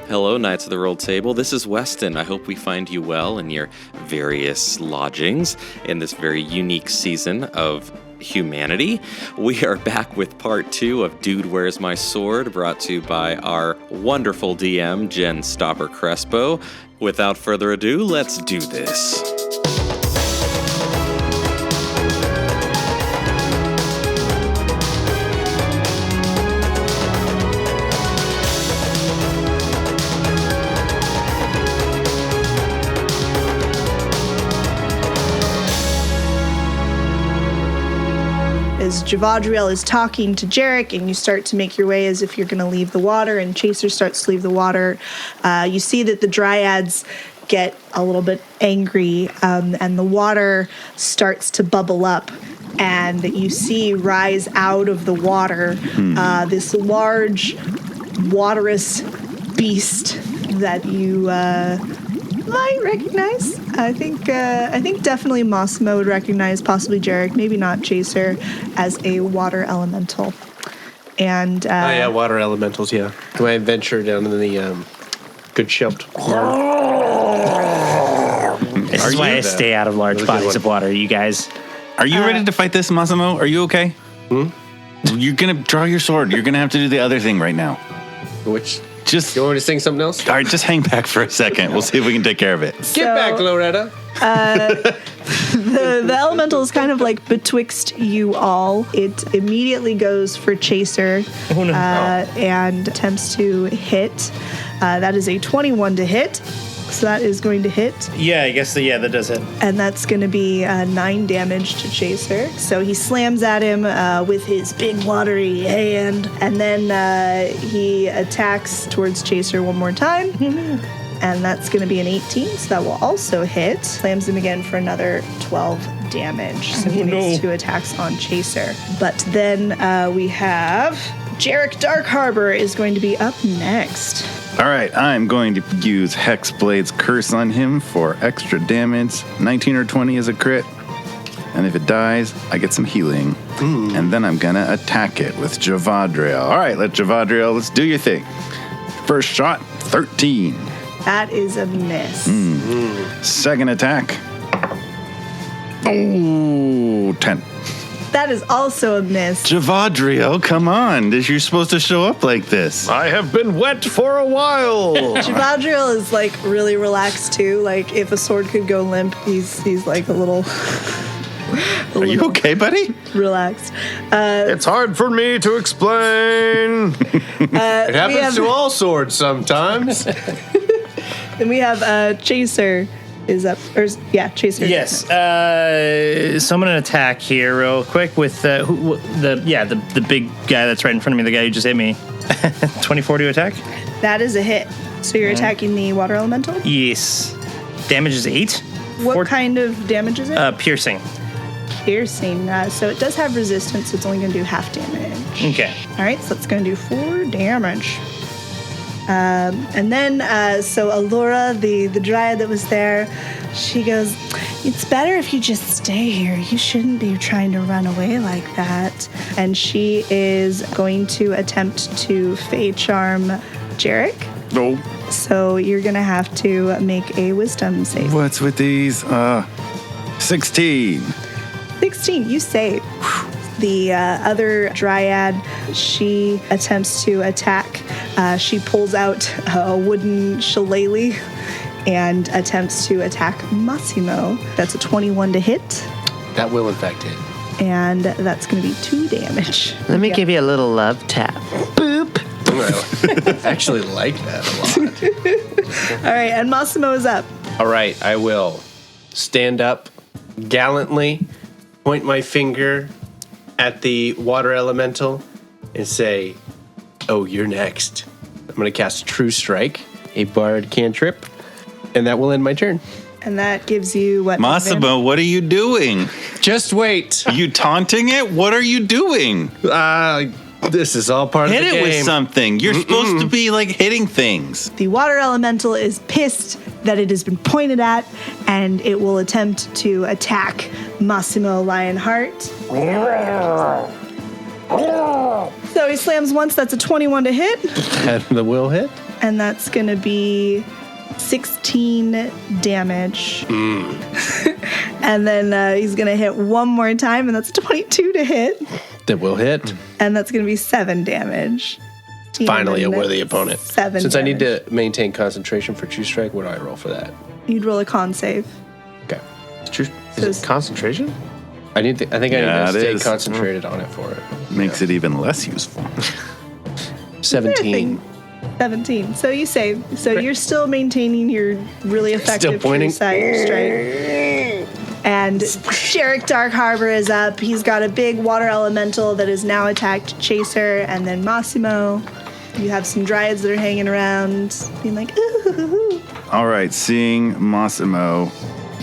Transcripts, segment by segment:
Hello, Knights of the Rolled Table. This is Weston. I hope we find you well in your various lodgings in this very unique season of humanity. We are back with part 2 of Dude, Where's My Sword, brought to you by our wonderful DM, Jen Stopper Crespo. Without further ado, let's do this. As Javadriel is talking to Jerik, and you start to make your way as if you're going to leave the water, and Chaser starts to leave the water, you see that the Dryads get a little bit angry, and the water starts to bubble up, and you see rise out of the water this large, waterous beast that you might recognize. I think definitely Massimo would recognize, possibly Jerik, maybe not Chaser, as a water elemental. And water elementals. Yeah. Can I venture down in the good ship? This is why I stay out of large bodies of water. You guys, are you ready to fight this, Massimo? Are you okay? You're gonna draw your sword. You're gonna have to do the other thing right now. Which? Just you want me to sing something else? All right, just hang back for a second. We'll see if we can take care of it. Get back, Loretta. The elemental is kind of like betwixt you all. It immediately goes for Chaser and attempts to hit. That is a 21 to hit. So that is going to hit. Yeah, I guess that does it. And that's going to be 9 damage to Chaser. So he slams at him with his big watery hand, and then he attacks towards Chaser one more time. And that's going to be an 18, so that will also hit. Slams him again for another 12 damage. So he makes 2 attacks on Chaser. But then we have Jerik Dark Harbor is going to be up next. All right, I'm going to use Hexblade's Curse on him for extra damage. 19 or 20 is a crit. And if it dies, I get some healing. And then I'm going to attack it with Javadriel. All right, let's do your thing. First shot, 13. That is a miss. Second attack. Oh, 10. That is also a miss. Javadriel, come on. You're supposed to show up like this. I have been wet for a while. Javadriel is like really relaxed too. Like if a sword could go limp, he's like a little. Are you okay, buddy? Relaxed. It's hard for me to explain. It happens to all swords sometimes. Then we have Chaser is up. Chaser. Yes. So I'm gonna attack here real quick with the big guy that's right in front of me. The guy who just hit me. 24 to attack. That is a hit. So you're attacking the water elemental. Yes. Damage is 8. What kind of damage is it? Piercing. Piercing. So it does have resistance. So it's only gonna do half damage. Okay. All right. So that's gonna do 4 damage. And then, so Allura, the Dryad that was there, she goes, "It's better if you just stay here. You shouldn't be trying to run away like that." And she is going to attempt to Fey Charm Jerik. No. So you're going to have to make a wisdom save. What's with these? 16. 16, you save. The other Dryad, she attempts to attack. She pulls out a wooden shillelagh and attempts to attack Massimo. That's a 21 to hit. That will, in fact, hit. And that's going to be 2 damage. Let me give you a little love tap. Boop. I actually like that a lot. All right, and Massimo is up. All right, I will stand up gallantly, point my finger at the water elemental, and say, "Oh, you're next." I'm going to cast True Strike, a bard cantrip, and that will end my turn. And that gives you what? Massimo, what are you doing? Just wait. Are you taunting it? What are you doing? This is all part of the game. Hit it with something. You're supposed to be like hitting things. The water elemental is pissed that it has been pointed at, and it will attempt to attack Massimo Lionheart. So he slams once. That's a 21 to hit. And the will hit. And that's going to be 16 damage. And then he's going to hit one more time, and that's a 22 to hit. That will hit. And that's going to be 7 damage. Finally, a worthy opponent. 7 Since damage. I need to maintain concentration for True Strike, what do I roll for that? You'd roll a con save. Okay. Is it concentration? I think I need Yeah, to it stay is. concentrated on it for it. Makes it even less useful. 17. 17. So you save. So you're still maintaining your really effective pointing. true sight strike. And Jerik Dark Harbor is up. He's got a big water elemental that has now attacked Chaser, and then Massimo. You have some dryads that are hanging around, being like, ooh. All right, seeing Massimo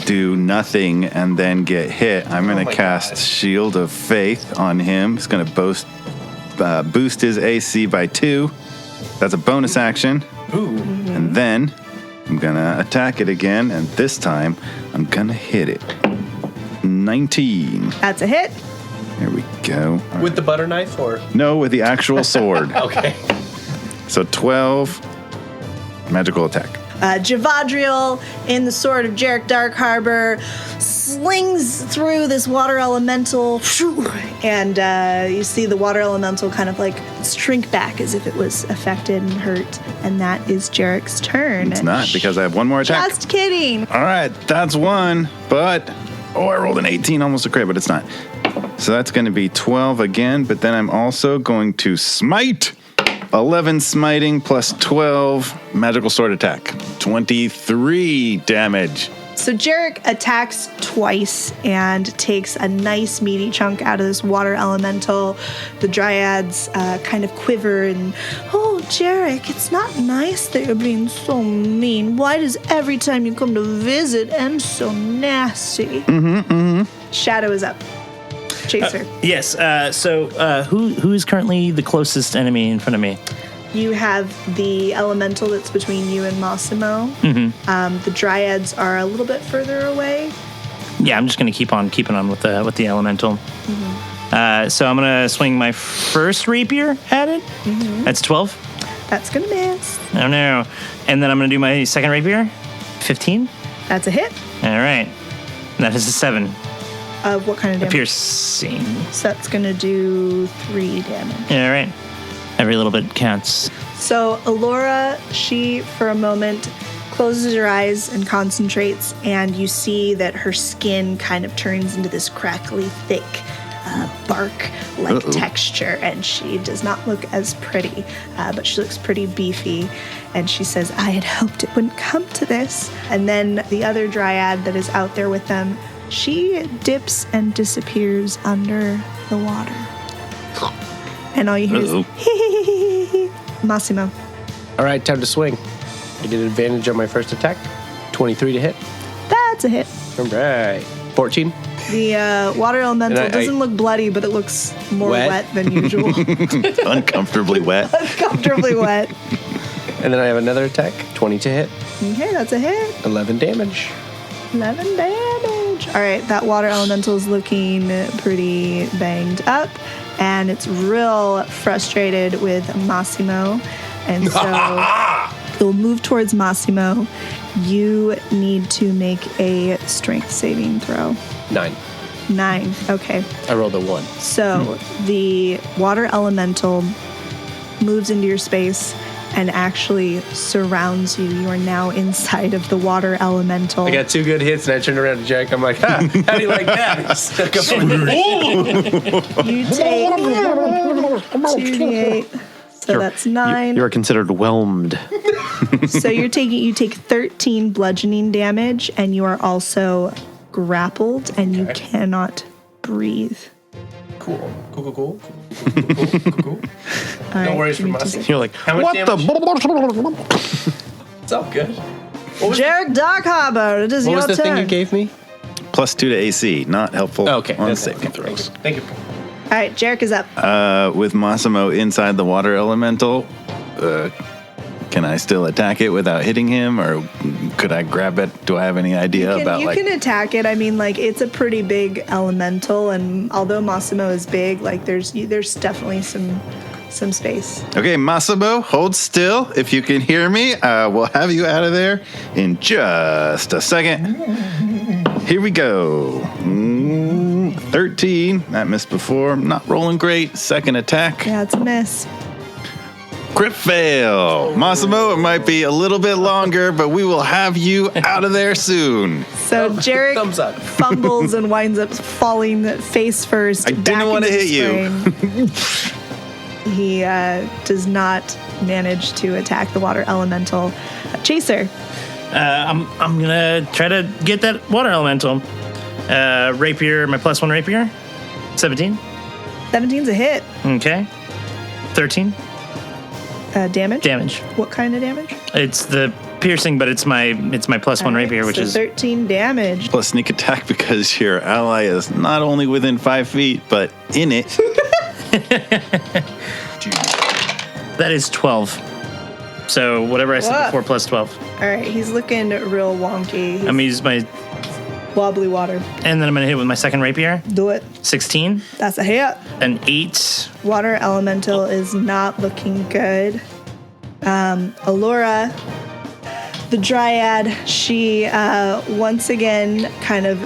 do nothing and then get hit, I'm going to cast Shield of Faith on him. It's going to boost his AC by 2. That's a bonus action. Ooh. And then I'm going to attack it again, and this time I'm going to hit it. 19. That's a hit. There we go. All right. With the butter knife or? No, with the actual sword. Okay. So 12 magical attack. Javadriel, in the sword of Jerik Dark Harbor, slings through this water elemental, and you see the water elemental kind of like shrink back as if it was affected and hurt. And that is Jerik's turn. It's not, because I have one more attack. Just kidding. All right, that's one, but... Oh, I rolled an 18, almost a crit, but it's not. So that's going to be 12 again, but then I'm also going to smite. 11 smiting plus 12 magical sword attack. 23 damage. So Jerik attacks twice and takes a nice meaty chunk out of this water elemental. The dryads kind of quiver and, oh, Jerik, it's not nice that you're being so mean. Why does every time you come to visit end so nasty? Shadow is up. Chaser. Yes. So who is currently the closest enemy in front of me? You have the elemental that's between you and Massimo. The dryads are a little bit further away. Yeah, I'm just gonna keep on keeping on with the elemental. So I'm gonna swing my first rapier at it. That's 12. That's gonna miss. Oh no! And then I'm gonna do my second rapier. 15. That's a hit. All right. That is a 7. Of what kind of damage? Piercing. So that's gonna do 3 damage. All right. Every little bit counts. So Alora, she for a moment closes her eyes and concentrates, and you see that her skin kind of turns into this crackly, thick, bark-like texture, and she does not look as pretty, but she looks pretty beefy. And she says, I had hoped it wouldn't come to this. And then the other dryad that is out there with them, she dips and disappears under the water. And all you hear is, Massimo. All right, time to swing. I get advantage on my first attack. 23 to hit. That's a hit. All right. 14. The water elemental And I- doesn't look bloody, but it looks more Wet. wet than usual. Uncomfortably wet. Comfortably wet. And then I have another attack. 20 to hit. Okay, that's a hit. 11 damage. 11 damage. All right, that water elemental is looking pretty banged up, and it's real frustrated with Massimo. And so it'll move towards Massimo. You need to make a strength saving throw. 9. 9. Okay. I rolled a 1. So the water elemental moves into your space and actually surrounds you. You are now inside of the water elemental. I got 2 good hits, and I turned around to Jack. I'm like, how do you like that? He's stuck up in You take 2d8. So that's 9. You're considered whelmed. So you take 13 bludgeoning damage, and you are also grappled, and you cannot breathe. Cool. Cool. All No right, worries give for me 2 Massimo. seconds. You're like, How much what damage? the? It's all good. Jerik Dark Harbor, it is What your was the turn. thing you gave me? Plus 2 to AC, not helpful Okay. on that's saving it. throws. Thank you. All right, Jerik is up. With Massimo inside the water elemental, can I still attack it without hitting him, or could I grab it? Do I have any idea about You like? can attack it. I mean, like, it's a pretty big elemental, and although Massimo is big, like there's definitely some some space. Okay, Massimo, hold still. If you can hear me, we'll have you out of there in just a second. Here we go. 13. That missed before. Not rolling great. Second attack. Yeah, it's a miss. Crit fail. Massimo, it might be a little bit longer, but we will have you out of there soon. So Jerik Thumbs up. fumbles and winds up falling face first. I didn't want to hit you. He does not manage to attack the water elemental. Chaser. I'm gonna try to get that water elemental. Rapier, my +1 rapier. 17. 17's a hit. Okay. 13 Damage? damage. What kind of damage? It's the piercing, but it's my +1 rapier, which so is 13 damage. Plus sneak attack because your ally is not only within 5 feet, but in it. that is 12. So whatever I said Whoa. before, plus 12. All right, he's looking real wonky. He's I'm gonna use my, wobbly water. and then I'm gonna hit with my second rapier. Do it. 16, That's a hit. an 8. Water elemental is not looking good. Allura, the Dryad, she once again kind of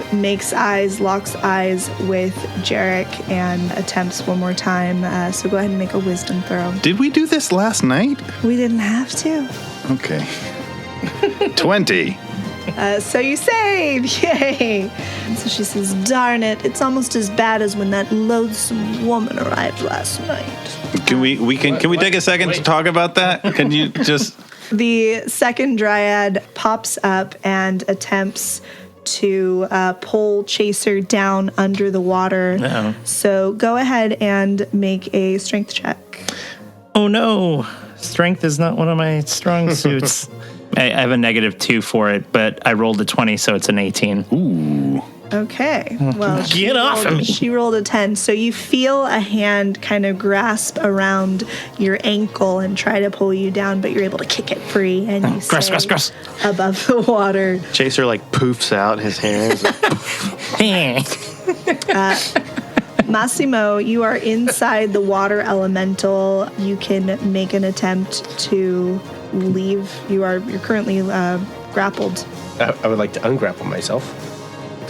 locks eyes with Jerik and attempts one more time. So go ahead and make a wisdom throw. Did we do this last night? We didn't have to. Okay. 20. So you save! Yay! And so she says, darn it, it's almost as bad as when that loathsome woman arrived last night. Can we take a second to talk about that? Can you just... The second Dryad pops up and attempts to pull Chaser down under the water. Uh-oh. So go ahead and make a strength check. Oh no, strength is not one of my strong suits. I have a -2 for it, but I rolled a 20, so it's an 18. Ooh. Okay. Well, Get off of me. She rolled a 10. So you feel a hand kind of grasp around your ankle and try to pull you down, but you're able to kick it free and you Gross, stay gross, gross. above the water. Chaser like poofs out his hands. Massimo, you are inside the water elemental. You can make an attempt to leave. You're currently grappled. I would like to ungrapple myself.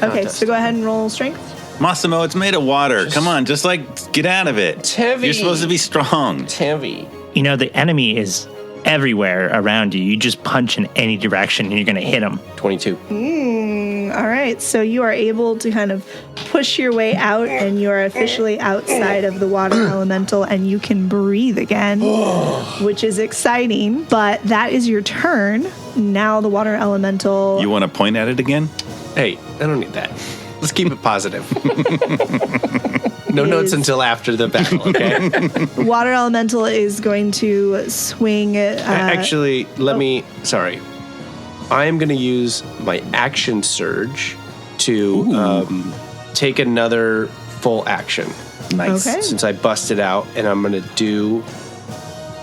Okay, so go ahead and roll strength. Massimo, it's made of water. Come on, just get out of it. It's heavy. You're supposed to be strong. It's heavy. You know, the enemy is everywhere around you. You just punch in any direction and you're going to hit him. 22. All right, so you are able to kind of push your way out and you are officially outside of the water elemental and you can breathe again, which is exciting, but that is your turn. Now the water elemental... You want to point at it again? Hey, I don't need that. Let's keep it positive. No notes until after the battle, okay? Water elemental is going to swing... Actually, sorry. I am going to use my action surge to take another full action. Nice. Okay. Since I busted out, and I'm going to do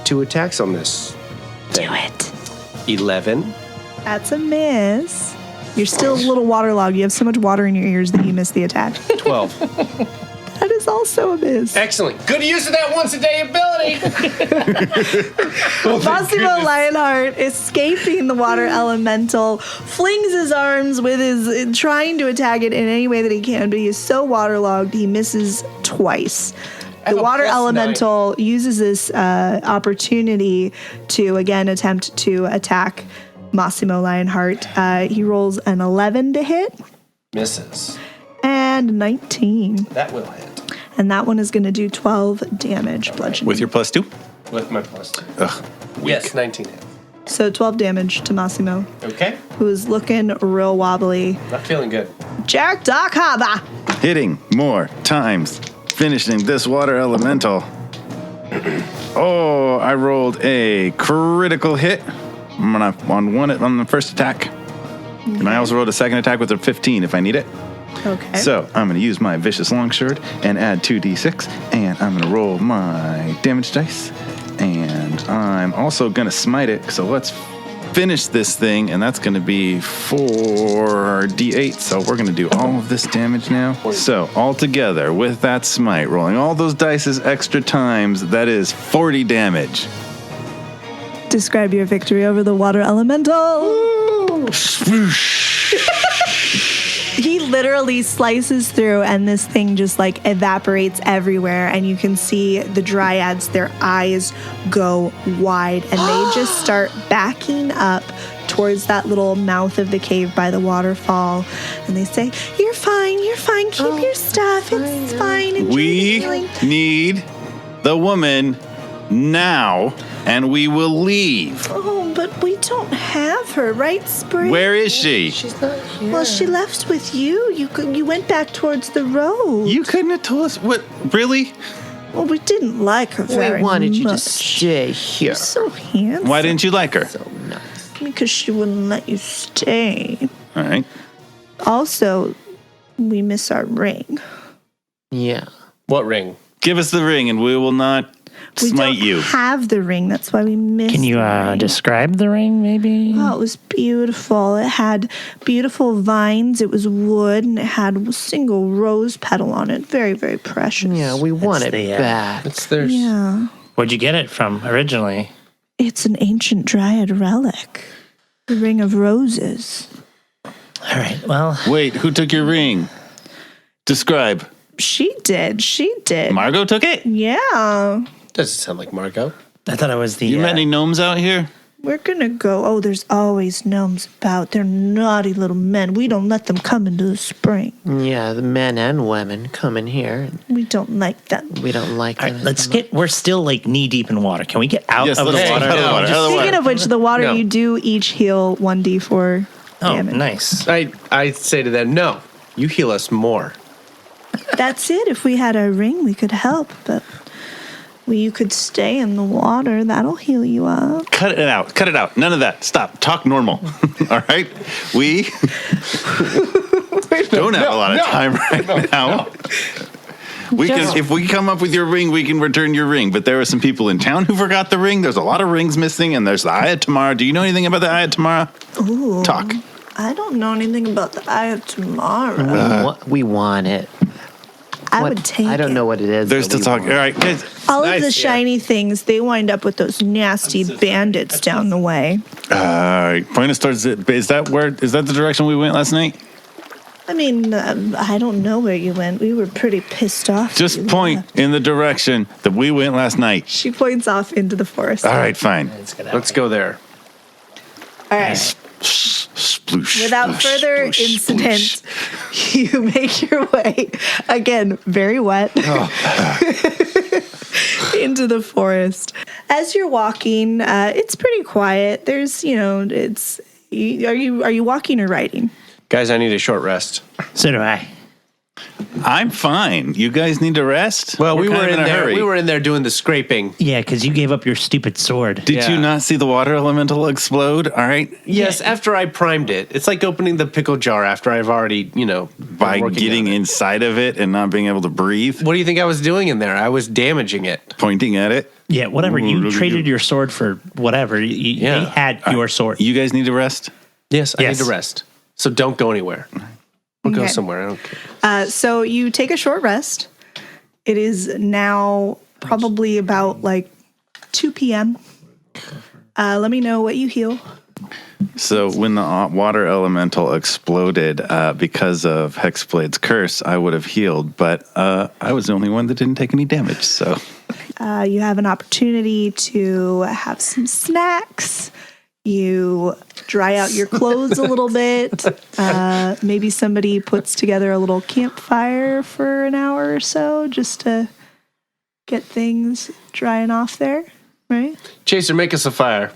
2 attacks on this thing. Do it. 11. That's a miss. You're still a little waterlogged. You have so much water in your ears that you missed the attack. 12. That is also a miss. Excellent. Good use of that once-a-day ability. Massimo Lionheart, escaping the water elemental, flings his arms with trying to attack it in any way that he can, but he is so waterlogged he misses twice. The water elemental uses this opportunity to again attempt to attack Massimo Lionheart. He rolls an 11 to hit Misses. and 19. That will hit. And that one is going to do 12 damage bludgeoning. With your +2? With my +2. Ugh. Yes, 19 hit. So 12 damage to Massimo, Okay. who is looking real wobbly. Not feeling good. Jack Dakaba. Hitting more times. Finishing this water elemental. Oh, I rolled a critical hit. I'm gonna on the first attack. And I also rolled a second attack with a 15 if I need it. Okay. So I'm gonna use my vicious longsword and add 2d6, and I'm gonna roll my damage dice, and I'm also gonna smite it. So let's finish this thing, and that's going to be 4d8. So we're going to do all of this damage now. So all together with that smite, rolling all those dice extra times, that is 40 damage. Describe your victory over the water elemental. He literally slices through, and this thing just like evaporates everywhere. And you can see the dryads, their eyes go wide, and they just start backing up towards that little mouth of the cave by the waterfall. And they say, you're fine, keep your stuff, it's fine. Enjoy the We healing." need the woman now, and we will leave. Oh, but we don't have her, right, Spring? Where is she? Well, she left with you. You went back towards the road. You couldn't have told us what? Really? Well, we didn't like her very We wanted you to much. stay here. So handsome. Why didn't you like her? So nice. Because she wouldn't let you stay. All right. Also, we miss our ring. Yeah. What ring? Give us the ring, and we will not We smite don't you. have the ring. That's why we miss. Can you the ring. describe the ring, maybe? Oh, it was beautiful. It had beautiful vines. It was wood, and it had a single rose petal on it. Very, very precious. Yeah, we want it the, back. It's there's. Yeah. Where'd you get it from originally? It's an ancient Dryad relic. The Ring of Roses. All right, well, Wait, who took your ring? Describe. She did. Margot took it? Yeah. Doesn't sound like Margot. I thought it was the... You met any gnomes out here? We're gonna go. Oh, there's always gnomes about. They're naughty little men. We don't let them come into the spring. Yeah, the men and women come in here. And We don't like them. we don't like All them. right, let's get... We're still, like, knee-deep in water. Can we get out Yes, of the let's water? out of the water. Out of the Speaking water. of which, the water No. you do each heal 1d4 Oh, damage. nice. I say to them, no, you heal us more. That's it. If we had our ring, we could help. But you could stay in the water. That'll heal you up. Cut it out. Cut it out. None of that. Stop. Talk normal. All right? We don't have a lot of time right now. We can, if we come up with your ring, we can return your ring. But there are some people in town who forgot the ring. There's a lot of rings missing, and there's the Eye of Tomorrow. Do you know anything about the Eye of Tomorrow? Ooh. Talk. I don't know anything about the Eye of Tomorrow. we want it. I What- would take it. I don't know what it is. There's but the we talk. want All right, guys. All Nice, of the yeah. shiny things, they wind up with those nasty bandits down the way. All right. Point us towards it. Is that the direction we went last night? I mean, I don't know where you went. We were pretty pissed off. that Just you point left. in the direction that we went last night. She points off into the forest. All right, fine. Let's go there. All right. Sploosh. Without sploosh, further sploosh, incident, sploosh. you make your way, again, very wet, into the forest. As you're walking, it's pretty quiet. There's, are you walking or riding? Guys, I need a short rest. So do I. I'm fine. You guys need to rest? Well, we kind were of in a there. hurry. We were in there doing the scraping. Yeah, because you gave up your stupid sword. Did you Yeah. not see the water elemental explode? All right. Yes, after I primed it. It's like opening the pickle jar after I've already, been By working getting on it. inside of it and not being able to breathe, What do you think I was doing in there? I was damaging it. pointing at it. Yeah, whatever. Ooh, You look at traded you. your sword for whatever. Yeah. They had your sword. You guys need to rest? Yes, I Yes. need to rest. So don't go anywhere. We'll go Okay. somewhere. I don't care. So you take a short rest. It is now probably about like 2 p.m. Let me know what you heal. So when the water elemental exploded because of Hexblade's curse, I would have healed, but I was the only one that didn't take any damage. So You have an opportunity to have some snacks. You dry out your clothes a little bit. Maybe somebody puts together a little campfire for an hour or so just to get things drying off there, right? Chaser, make us a fire.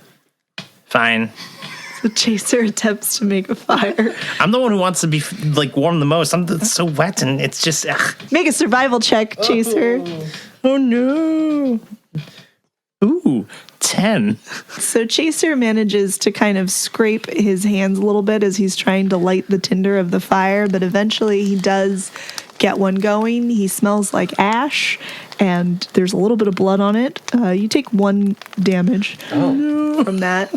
Fine. The chaser attempts to make a fire. I'm the one who wants to be like warm the most. I'm so wet and it's just. Make a survival check, chaser. Oh no. Ooh, 10. So Chaser manages to kind of scrape his hands a little bit as he's trying to light the tinder of the fire, but eventually he does get one going. He smells like ash, and there's a little bit of blood on it. You take 1 damage from that.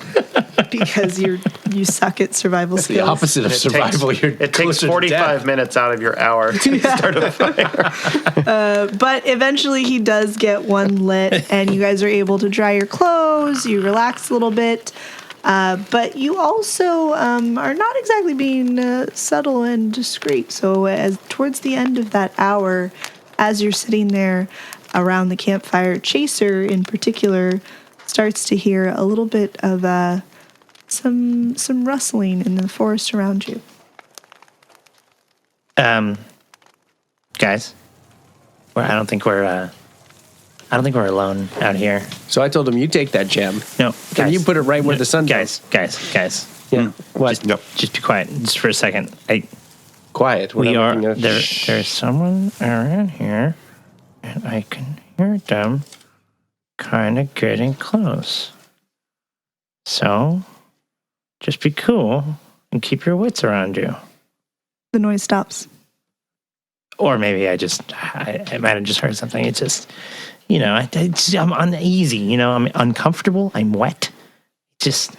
because you suck at survival The skills. opposite of survival. It takes 45 minutes out of your hour to start a fire. But eventually he does get one lit, and you guys are able to dry your clothes. You relax a little bit. But you also are not exactly being subtle and discreet. So as towards the end of that hour, as you're sitting there around the campfire, Chaser in particular starts to hear a little bit of some rustling in the forest around you. Guys, I don't think we're alone out here. So I told him, you take that gem. No, Can you put it right where the sun guys. Yeah. What? Just be quiet, just for a second. Quiet. We are there. there's someone around here, and I can hear them kind of getting close. So, just be cool and keep your wits around you. The noise stops. Or maybe I might have just heard something. It's just, I'm uneasy. I'm uncomfortable. I'm wet. Just.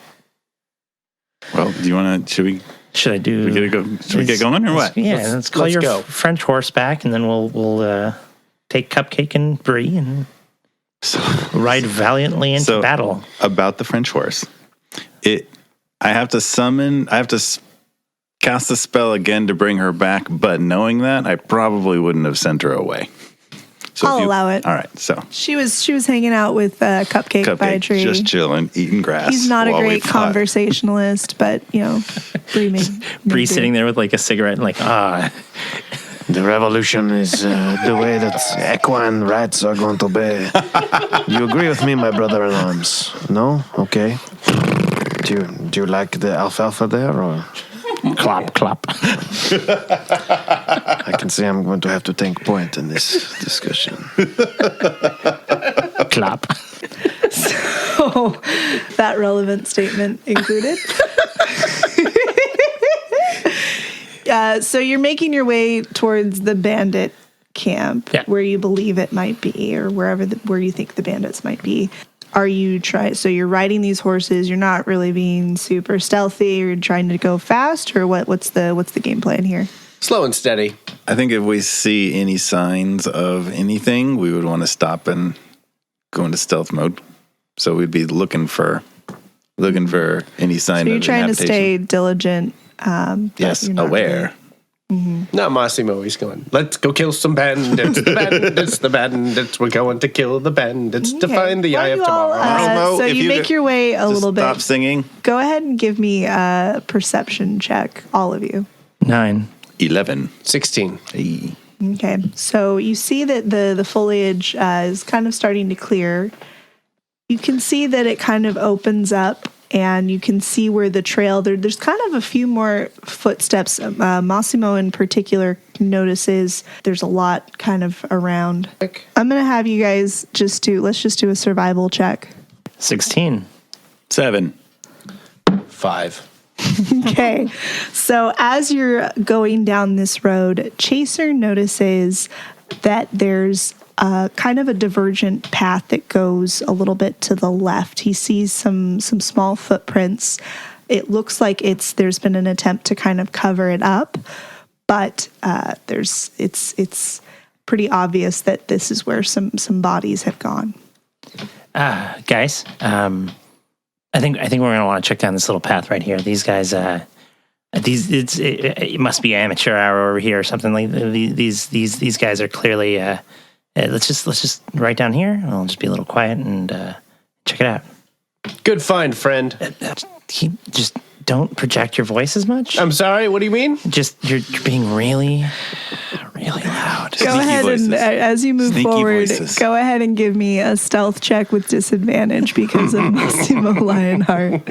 Well, do you want to? Should we get going or what? Yeah, let's call your go. French horse back, and then we'll take Cupcake and Brie and ride valiantly into battle. About the French horse, I have to cast a spell again to bring her back, but knowing that, I probably wouldn't have sent her away. So I'll allow it. All right, so She was hanging out with Cupcake by a tree. just chilling, eating grass. He's not a while we great fought. conversationalist, but Brie Bree sitting there with like a cigarette and like, The revolution is the way that equine rats are going to be. You agree with me, my brother in arms? No? Okay. Do you like the alfalfa there, or? clop, clop. I can see I'm going to have to take point in this discussion. Clop. So that relevant statement included. So you're making your way towards the bandit camp, where you believe it might be, or where you think the bandits might be. Are you so you're riding these horses, you're not really being super stealthy, you're trying to go fast, or what's the game plan here? Slow and steady. I think if we see any signs of anything, we would want to stop and go into stealth mode. So we'd be looking for any sign So you're of trying to stay diligent. Yes, you're not aware. Not Massimo. He's going, let's go kill some bandits. The bandits. We're going to kill the bandits to find the eye of tomorrow. Elmo, so if you you make your way a little bit. Stop singing. Go ahead and give me a perception check, all of you. 9. 11. 16. Hey. Okay, so you see that the foliage is kind of starting to clear. You can see that it kind of opens up, and you can see where the trail, there's kind of a few more footsteps. Massimo in particular notices there's a lot kind of around. I'm going to have you guys let's just do a survival check. 16. 7. 5. Okay, so as you're going down this road, Chaser notices that there's kind of a divergent path that goes a little bit to the left. He sees some small footprints. It looks like there's been an attempt to kind of cover it up, but it's pretty obvious that this is where some bodies have gone. Guys, I think we're gonna want to check down this little path right here. These guys, it must be amateur hour over here or something. Like these guys are clearly. Let's just right down here. I'll just be a little quiet and check it out. Good find, friend. Just don't project your voice as much. I'm sorry, what do you mean? Just you're being really, really loud. Go ahead voices. and as you move Sneaky forward, voices. go ahead and give me a stealth check with disadvantage because of Massimo Lionheart.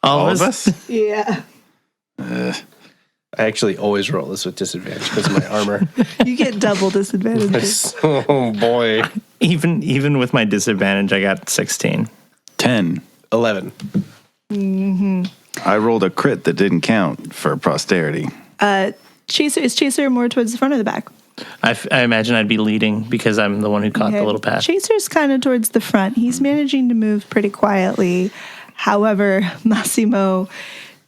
All of us? Yeah. I actually always roll this with disadvantage because of my armor. You get double disadvantage. Oh, boy. Even with my disadvantage, I got 16. 10. 11. I rolled a crit that didn't count for posterity. Is Chaser more towards the front or the back? I imagine I'd be leading because I'm the one who caught the little path. Chaser's kind of towards the front. He's managing to move pretty quietly. However, Massimo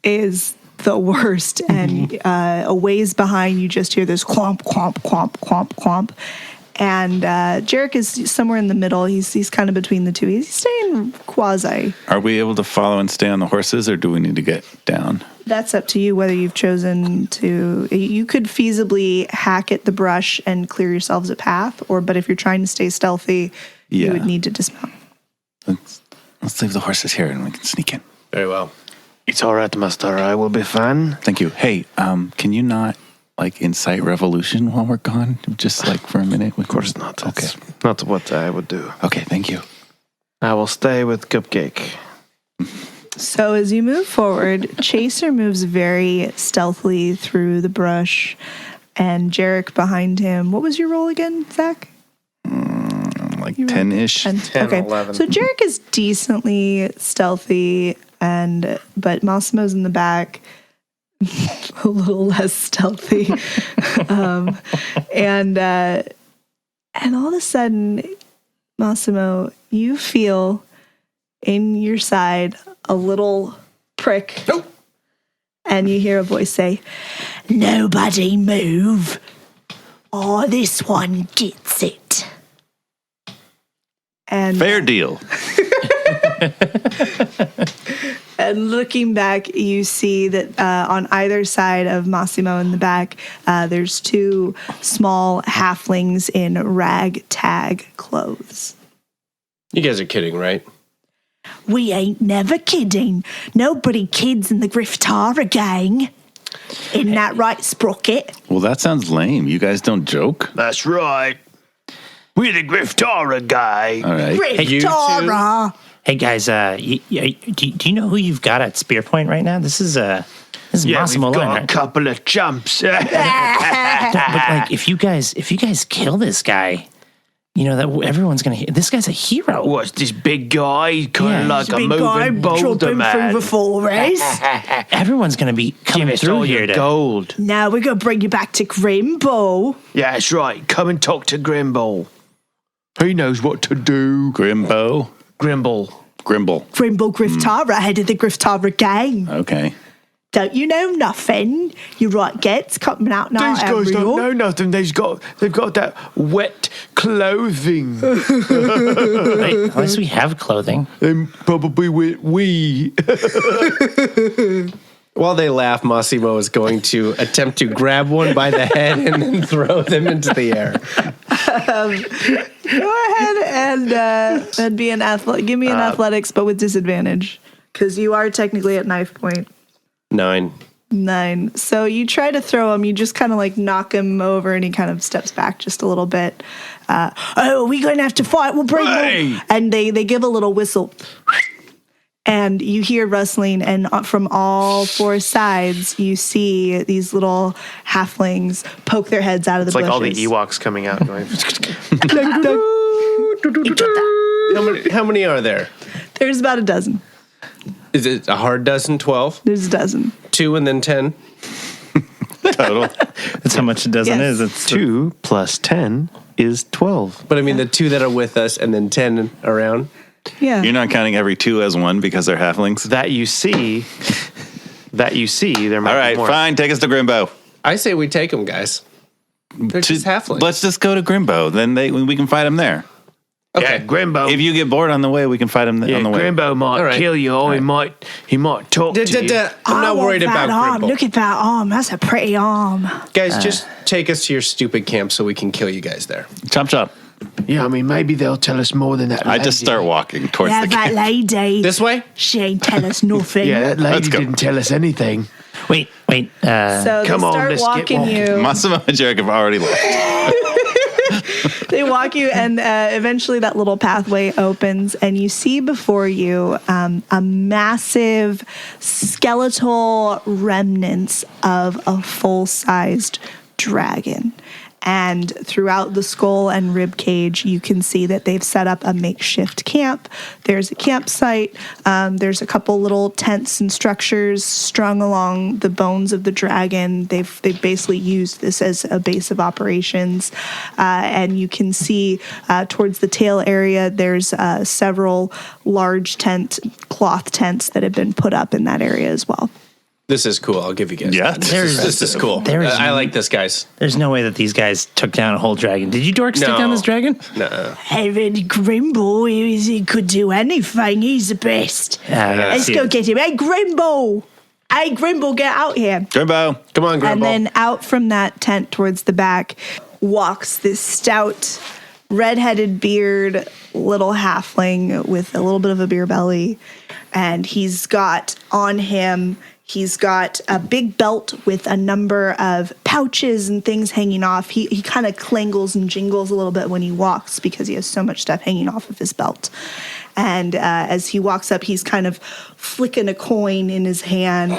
is the worst, and a ways behind you just hear this clomp, clomp, clomp, clomp, clomp. And Jerik is somewhere in the middle. He's kind of between the two. He's staying quasi. Are we able to follow and stay on the horses, or do we need to get down? That's up to you whether you've chosen to. You could feasibly hack at the brush and clear yourselves a path, but if you're trying to stay stealthy, you would need to dismount. Let's leave the horses here and we can sneak in. Very well. It's all right, master. I will be fine. Thank you. Hey, can you not incite revolution while we're gone? Just for a minute? Of course not. Okay. That's not what I would do. Okay, thank you. I will stay with Cupcake. So as you move forward, Chaser moves very stealthily through the brush, and Jerik behind him. What was your roll again, Zach? 10-ish. 10, okay. 11. So Jerik is decently stealthy, but Massimo's in the back, a little less stealthy, and all of a sudden, Massimo, you feel in your side a little prick. Nope. And you hear a voice say, "Nobody move, or this one gets it." And Fair deal. And looking back, you see that on either side of Massimo in the back, there's two small halflings in ragtag clothes. You guys are kidding, right? We ain't never kidding. Nobody kids in the Griftara gang. Isn't that right, Sprocket? Well, that sounds lame. You guys don't joke? That's right. We're the Griftara guy. All right. Griftara! Hey guys, do you know who you've got at spear point right now? This is Massimo we've got Lionheart. a couple of chumps. But if you guys kill this guy, that everyone's gonna. This guy's a hero. What's this big guy? Kind of like a Big guy moving boulder dropping man. through the forest. Everyone's gonna be Give coming us through all here your to. gold. Now we're going to bring you back to Grimble. Yeah, that's right. Come and talk to Grimble. He knows what to do. Grimbo? Grimble. Grimble. Grimble Griftara, head of the Griftara gang. Okay. Don't you know nothing? You right gets coming out now. These guys don't know nothing. They've got that wet clothing. Wait, at least we have clothing. And probably we. While they laugh, Massimo is going to attempt to grab one by the head and then throw them into the air. Go ahead and be an athlete. Give me an athletics, but with disadvantage, because you are technically at knife point. 9. 9. So you try to throw him. You just kind of knock him over, and he kind of steps back just a little bit. Are we going to have to fight? We'll bring them. And they give a little whistle. And you hear rustling, and from all four sides, you see these little halflings poke their heads out of the bushes. It's like all the Ewoks coming out going. How many are there? There's about a dozen. Is it a hard dozen? 12? There's a dozen. 2 and then 10? Total. That's how much a dozen Yes. is. It's 2 plus 10 is 12. But I mean the 2 that are with us and then 10 around? Yeah. You're not counting every two as one because they're halflings? That you see, there might All be right, more. fine. Take us to Grimbo. I say we take them, guys. They're just halflings. Let's just go to Grimbo. Then we can fight them there. Yeah, Grimbo. If you get bored on the way, we can fight them on the way. Grimbo might All right. kill you, or he might talk to you. I'm not worried about arm. Grimble. Look at that arm. That's a pretty arm. Guys, just take us to your stupid camp so we can kill you guys there. Chomp chomp. Yeah, I mean, maybe they'll tell us more than that. I just start walking towards Yeah, the that camp. lady. This way? She ain't tell us nothing. Yeah, that Let's lady go. didn't tell us anything. wait. So Come they on, start let's get walking walking. you. Massimo and Jerik have already left. They walk you, and eventually that little pathway opens, and you see before you a massive skeletal remnants of a full-sized dragon. And throughout the skull and rib cage, you can see that they've set up a makeshift camp. There's a campsite. There's a couple little tents and structures strung along the bones of the dragon. They've basically used this as a base of operations. And you can see towards the tail area, there's several large cloth tents that have been put up in that area as well. This is cool. I'll give you guys. Yeah. that. This is cool. I like this, guys. There's no way that these guys took down a whole dragon. Did you dorks take No. down this dragon? No. Hey, Grimble, he could do anything. He's the best. Let's go get him. Hey, Grimble! Hey, Grimble, get out here. Grimbo. Come on, Grandpa. And then out from that tent towards the back walks this stout, red-headed beard, little halfling with a little bit of a beer belly. And he's got on him... He's got a big belt with a number of pouches and things hanging off. He kind of clangles and jingles a little bit when he walks because he has so much stuff hanging off of his belt. And as he walks up, he's kind of flicking a coin in his hand.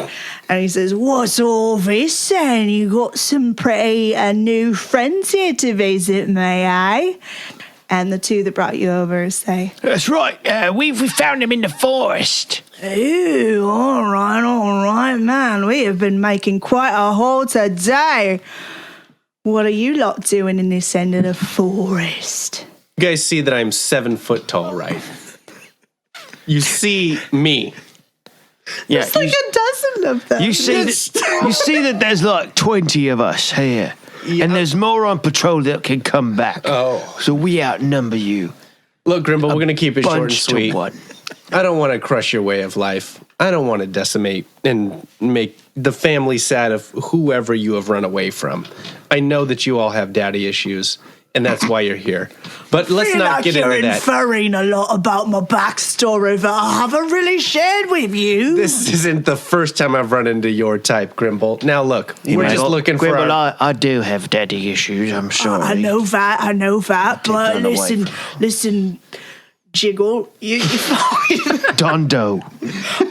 And he says, "What's all this then? You got some pretty new friends here to visit, may I?" And the two that brought you over say, That's right. We found him in the forest. "Ooh, all right, man. We have been making quite a haul today. What are you lot doing in this end of the forest?" You guys see that I'm 7 foot tall, right? You see me. Yeah, It's like a dozen of them. you see that there's like 20 of us here. And there's more on patrol that can come back. Oh. So we outnumber you. Look, Grimble, we're going to keep it short and Bunch to sweet. one. I don't want to crush your way of life. I don't want to decimate and make the family sad of whoever you have run away from. I know that you all have daddy issues, and that's why you're here. But let's not get into that. inferring a lot about my backstory that I haven't really shared with you. This isn't the first time I've run into your type, Grimble. Now look, we're just looking for Gribble, our... I do have daddy issues, I'm sorry. I know that, but run away listen, Jiggle, you're fine. Dondo.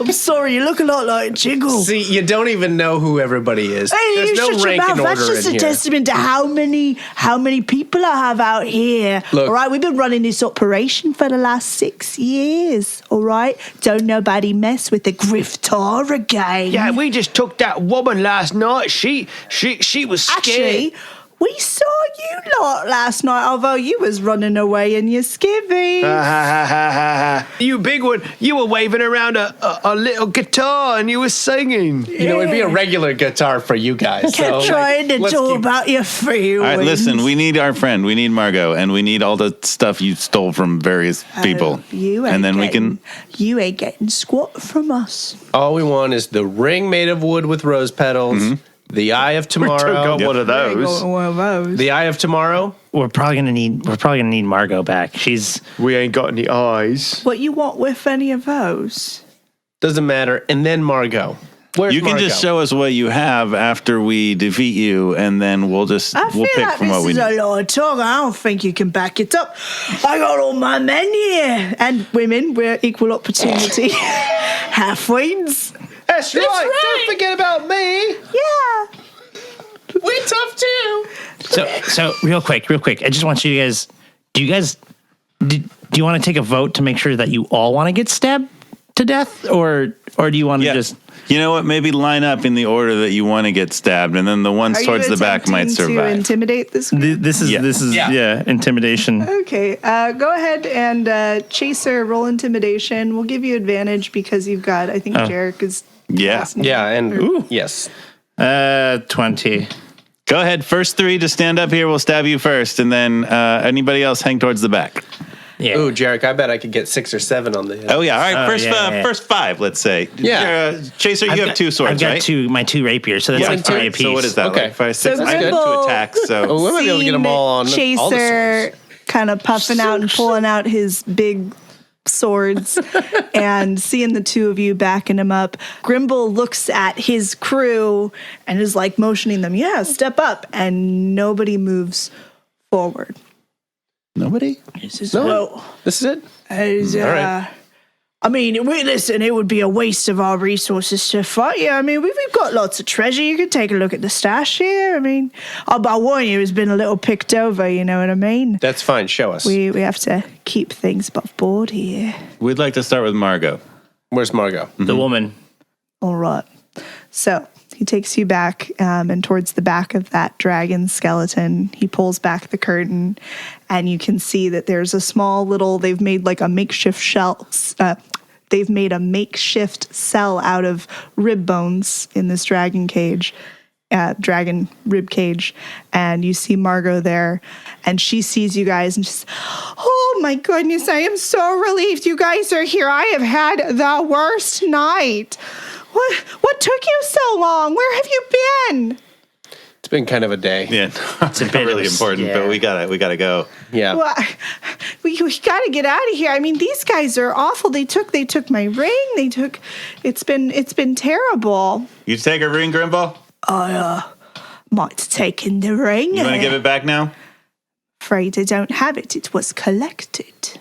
I'm sorry, you look a lot like Jiggle. See, you don't even know who everybody is. Hey, There's you no shut your rank mouth. and order That's just in a here. testament to how many people I have out here. Look. All right, we've been running this operation for the last 6 years. All right, don't nobody mess with the Griftar again. Yeah, we just took that woman last night. She was scared. Actually, we saw you lot last night, although you was running away in your skivvy. You big one, you were waving around a little guitar and you were singing. You know, it'd be a regular guitar for you guys. Kept trying to let's talk keep- about your feelings. All right, listen, we need our friend. We need Margot, and we need all the stuff you stole from various people. You ain't and then you ain't getting squat from us. All we want is the ring made of wood with rose petals, the eye of tomorrow. Got one of those. One of those. The eye of tomorrow. We're probably gonna need Margot back. She's We ain't got any eyes. What you want with any of those? Doesn't matter. And then Margot. Where's you can Margot? just show us what you have after we defeat you, and then we'll I feel pick like from this what we is need. a lot of talk. I don't think you can back it up. I got all my men here. And women, we're equal opportunity. Halfwings. That's right. Don't forget about me. Yeah. We're tough too. so real quick. I just want you guys. Do you want to take a vote to make sure that you all want to get stabbed to death, or do you want to just? You know what? Maybe line up in the order that you want to get stabbed, and then the ones Are towards you the back might attempting to survive. intimidate this group? This is intimidation. Okay, go ahead and Chaser, roll intimidation. We'll give you advantage because you've got, I think Jerik is... Yeah. last name. Yeah, and yes. 20. Go ahead. First three to stand up here. We'll stab you first, and then anybody else hang towards the back. Yeah. Ooh, Jerik, I bet I could get 6 or 7 on the. Oh yeah. All right. First 5. Let's say. Yeah. Chaser, you have 2 swords, I've got right? my 2 rapiers, so that's like 3 apiece. So what is that? Okay. Like 5, 6. So I got Grimble- 2 attacks. So Oh, we might be able to get them all on all the Chaser swords. kind of puffing out and pulling out his big swords and seeing the two of you backing him up. Grimble looks at his crew and is like motioning them, step up, and nobody moves forward. nobody. He says, No. "Whoa, This is it. As, All right. I mean, listen, it would be a waste of our resources to fight you. I mean, we've got lots of treasure. You could take a look at the stash here. I mean, I warn you, it's been a little picked over, you know what I mean? That's fine. Show us. We have to keep things above board here. We'd like to start with Margot. Where's Margot? The woman. All right. So he takes you back and towards the back of that dragon skeleton. He pulls back the curtain and you can see that there's a small little, they've made like a makeshift shell. They've made a makeshift cell out of rib bones in this dragon cage. Dragon rib cage, and you see Margot there, and she sees you guys and she's, oh my goodness, I am so relieved you guys are here. I have had the worst night. What took you so long? Where have you been? It's been kind of a day. Yeah, it's a bit really of- important, yeah. but we gotta go. Yeah. Well, we got to get out of here. I mean, these guys are awful. They took my ring. It's been terrible. You take a ring, Grimble? Might have taken the ring. You want to give it back now? Afraid I don't have it. It was collected.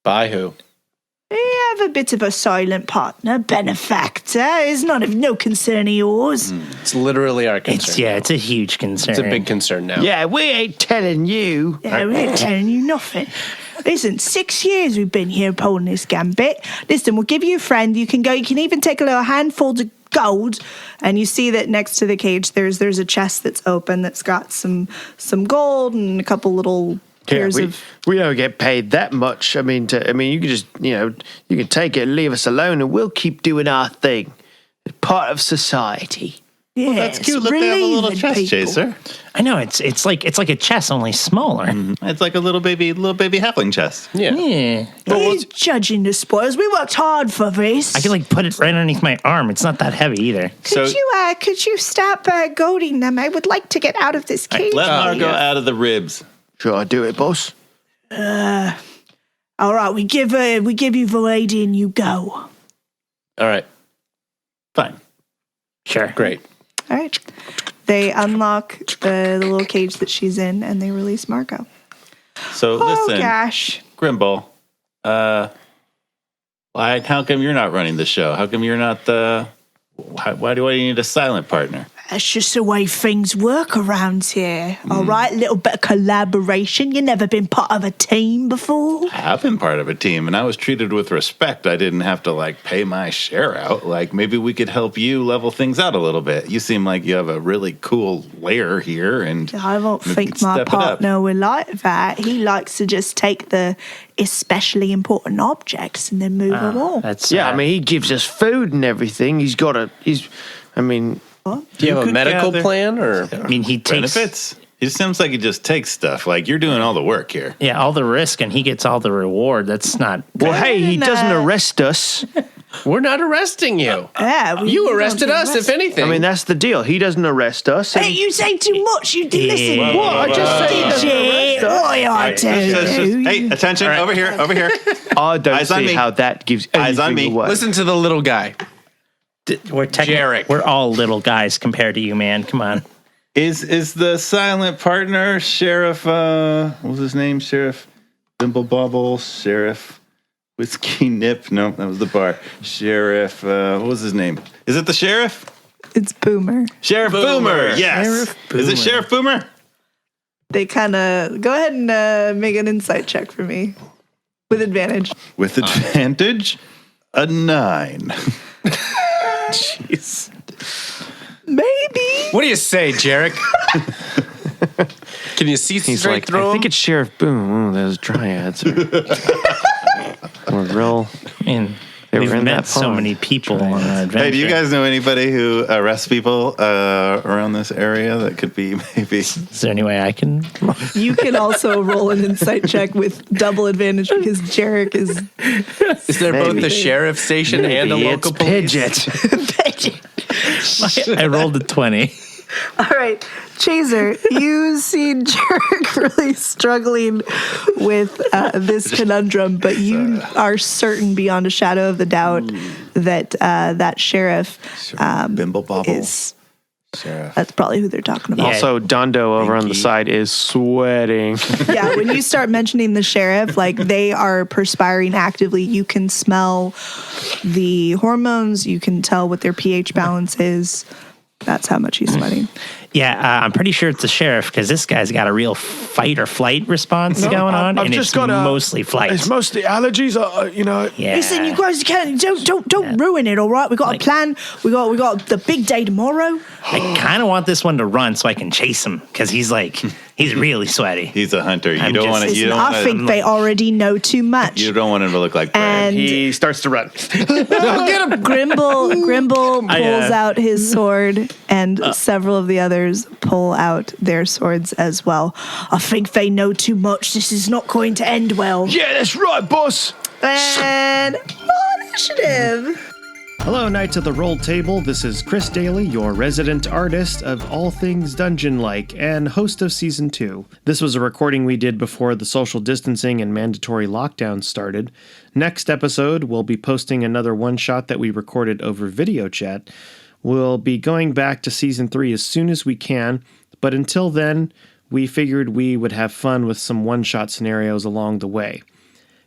By who? I have a bit of a silent partner, benefactor. Is not of no concern of yours. It's literally our concern. It's a huge concern. It's a big concern now. Yeah, we ain't telling you. Yeah, we ain't telling you nothing. Listen, 6 years we've been here pulling this gambit. Listen, we'll give you a friend. You can go. You can even take a little handful of gold. And you see that next to the cage, there's a chest that's open that's got some gold and a couple little pairs of. We don't get paid that much. I mean, you can just, you can take it and leave us alone, and we'll keep doing our thing. It's part of society. Yes, That's cute. Look, they have a little relieving chest people. chaser. I know it's like a chest, only smaller. It's like a little baby halfling chest. Yeah. Yeah. He's judging the spoils. We worked hard for this. I could like put it right underneath my arm. It's not that heavy either. Could you stop goading them? I would like to get out of this cage. Let Margot out of the ribs. Sure, I do it, boss. All right, we give you the lady and you go. All right. Fine. Sure. Great. All right. They unlock the little cage that she's in and they release Marco. So Oh listen, gosh. Grimble, how come you're not running the show? How come you're not the? Why do you need a silent partner? That's just the way things work around here. All right, a little bit of collaboration. You never been part of a team before? I have been part of a team, and I was treated with respect. I didn't have to pay my share out. Maybe we could help you level things out a little bit. You seem like you have a really cool lair here, and I don't maybe we think could my step it up. partner would like that. He likes to just take the especially important objects and then move them on. That's Yeah, I mean, he gives us food and everything. Do you have a could medical gather- plan or? I mean, he takes benefits. It seems like he just takes stuff. You're doing all the work here. all the risk and he gets all the reward. That's not. Well, hey, he doesn't arrest us. We're not arresting you. Yeah, You don't arrested get us, if arrested. anything. I mean, that's the deal. He doesn't arrest us. Hey, you say too much. You did listen. Yeah. What? I just said he doesn't arrest us. Boy, I tell you. Hey, attention! Over here! Over here! I don't Eyes on see me. how that gives Eyes on anything me. away. Listen to the little guy. We're Jerik. We're all little guys compared to you, man. Come on. Is the silent partner Sheriff? What was his name? Sheriff Bimble Bobble. Sheriff Whiskey Nip. No, that was the bar. Sheriff. What was his name? Is it the sheriff? It's Boomer. Sheriff Boomer. Yes. Sheriff Is it Boomer. Sheriff Boomer? They kind of go ahead and make an insight check for me with advantage. With advantage, a 9. Jeez. Maybe. What do you say, Jerik? Can you see He's straight like, through I think him? it's Sheriff Boom. Oh, those Dryads were real. I mean, They were we've in met that so pond. many people on our adventure. Hey, do you guys know anybody who arrests people around this area that could be maybe? Is there any way I can? You can also roll an insight check with double advantage because Jerik is Is there both Maybe. the sheriff station and a Maybe local it's police? Pidget. I rolled a 20. All right, Chaser, you see Jerik really struggling with this conundrum, but you are certain beyond a shadow of the doubt that that sheriff Bimble Bobble. is Sheriff. That's probably who they're talking about. Also, Dondo over on the side is sweating. Yeah, when you start mentioning the sheriff, like they are perspiring actively. You can smell the hormones. You can tell what their pH balance is. That's how much he's sweating. Yeah, I'm pretty sure it's the sheriff because this guy's got a real fight or flight response going on, and it's mostly flight. It's mostly allergies, Yeah. Listen, you guys don't ruin it, all right? We got a plan. We got the big day tomorrow. I kind of want this one to run so I can chase him because he's really sweaty. He's a hunter. You don't want to. Listen, I think they already know too much. You don't want him to look like Brad. And He starts to run. Grimble pulls out his sword, and several of the others pull out their swords as well. I think they know too much. This is not going to end well. Yeah, that's right, boss. And initiative. Hello, Knights of the Roll Table. This is Chris Daly, your resident artist of all things dungeon-like and host of Season 2. This was a recording we did before the social distancing and mandatory lockdown started. Next episode, we'll be posting another one-shot that we recorded over video chat. We'll be going back to Season 3 as soon as we can, but until then, we figured we would have fun with some one-shot scenarios along the way.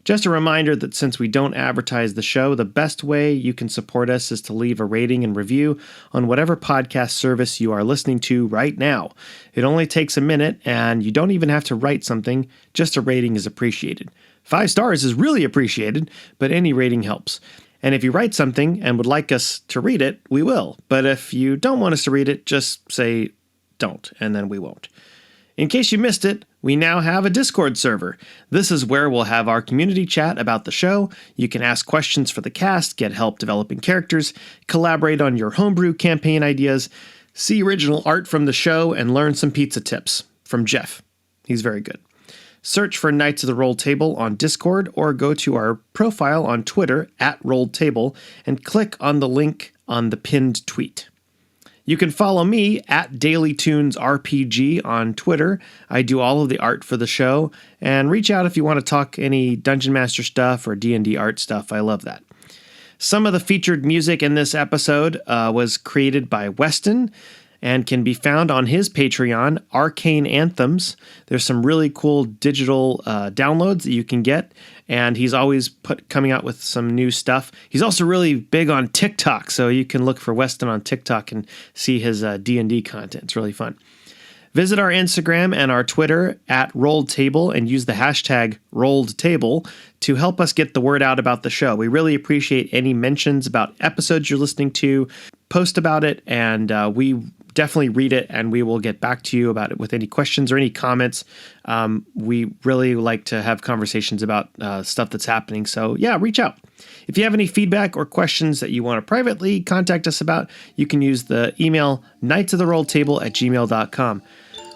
Just a reminder that since we don't advertise the show, the best way you can support us is to leave a rating and review on whatever podcast service you are listening to right now. It only takes a minute, and you don't even have to write something, just a rating is appreciated. 5 stars is really appreciated, but any rating helps. And if you write something and would like us to read it, we will. But if you don't want us to read it, just say don't, and then we won't. In case you missed it, we now have a Discord server. This is where we'll have our community chat about the show. You can ask questions for the cast, get help developing characters, collaborate on your homebrew campaign ideas, see original art from the show, and learn some pizza tips from Jeff. He's very good. Search for Knights of the Roll Table on Discord or go to our profile on Twitter @RolledTable and click on the link on the pinned tweet. You can follow me @DailyTunesRPG on Twitter. I do all of the art for the show, and reach out if you want to talk any Dungeon Master stuff or D&D art stuff. I love that. Some of the featured music in this episode was created by Weston and can be found on his Patreon, Arcane Anthems. There's some really cool digital downloads that you can get, and he's always coming out with some new stuff. He's also really big on TikTok, so you can look for Weston on TikTok and see his D&D content. It's really fun. Visit our Instagram and our Twitter @RolledTable and use the hashtag RolledTable to help us get the word out about the show. We really appreciate any mentions about episodes you're listening to. Post about it, and we definitely read it, and we will get back to you about it with any questions or any comments. We really like to have conversations about stuff that's happening. So yeah, reach out. If you have any feedback or questions that you want to privately contact us about, you can use the email knightsoftherolledtable@gmail.com.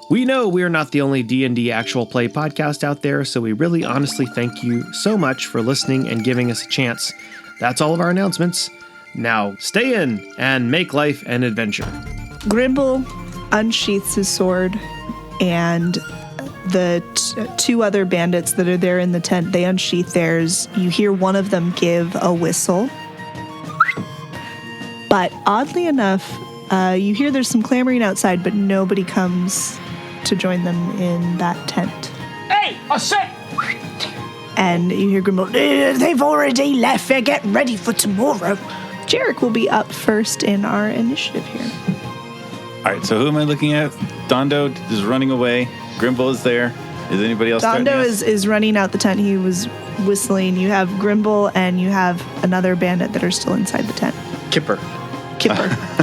We know we are not the only D&D actual play podcast out there, so we really honestly thank you so much for listening and giving us a chance. That's all of our announcements. Now stay in and make life an adventure. Grimble unsheaths his sword, and the two other bandits that are there in the tent, they unsheath theirs. You hear one of them give a whistle. But oddly enough, you hear there's some clamoring outside, but nobody comes to join them in that tent. Hey, I said! And you hear Grimble, they've already left. They're getting ready for tomorrow. Jerik will be up first in our initiative here. All right, so who am I looking at? Dondo is running away. Grimble is there. Is anybody else? Dondo is running out the tent. He was whistling. You have Grimble and you have another bandit that are still inside the tent. Kipper.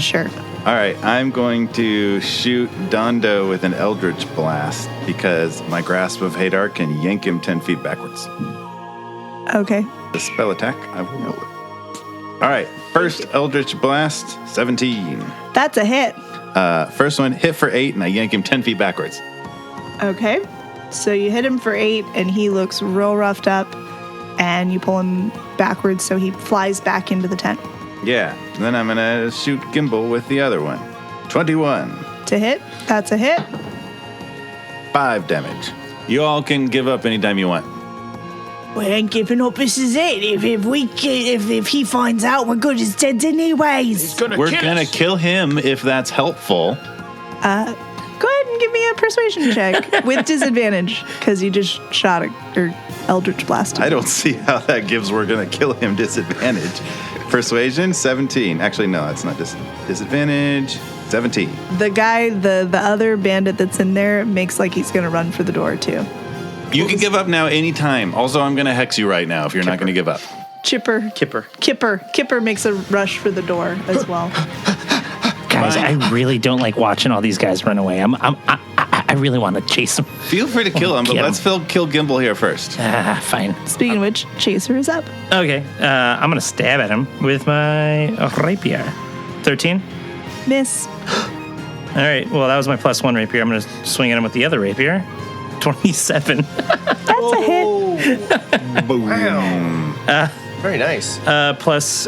Sure. All right, I'm going to shoot Dondo with an Eldritch Blast because my grasp of Hadar can yank him 10 feet backwards. Okay. The spell attack, I will roll it. All right, first Eldritch Blast, 17. That's a hit. First one, hit for 8, and I yank him 10 feet backwards. Okay. So you hit him for 8, and he looks real roughed up, and you pull him backwards, so he flies back into the tent. Yeah, and then I'm going to shoot Gimbal with the other one. 21. To hit. That's a hit. 5 damage. You all can give up anytime you want. We ain't giving up. This is it. If he finds out, we're good as dead anyways. We're gonna kill him if that's helpful. Go ahead and give me a persuasion check with disadvantage because you just shot or Eldritch Blast. I don't see how that gives we're gonna kill him disadvantage. Persuasion, 17. Actually, no, that's not disadvantage. 17. The guy, the other bandit that's in there makes like he's gonna run for the door too. You can give up now anytime. Also, I'm gonna hex you right now if you're not gonna give up. Kipper makes a rush for the door as well. Guys, I really don't like watching all these guys run away. I really want to chase them. Feel free to kill him, but Get let's kill Gimbal here first. Fine. Speaking of which, Chaser is up. Okay, I'm gonna stab at him with my rapier. 13. Miss. All right. Well, that was my +1 rapier. I'm gonna swing at him with the other rapier. 27. That's a hit. Boom. Very nice. Plus,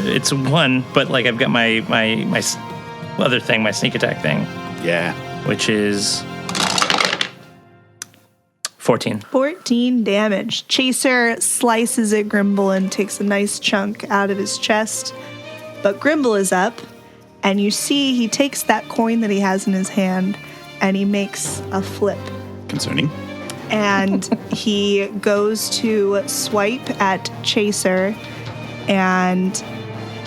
it's 1, but like I've got my other thing, my sneak attack thing, Yeah. which is 14. 14 damage. Chaser slices at Grimble and takes a nice chunk out of his chest. But Grimble is up, and you see he takes that coin that he has in his hand, and he makes a flip. Concerning. And he goes to swipe at Chaser, and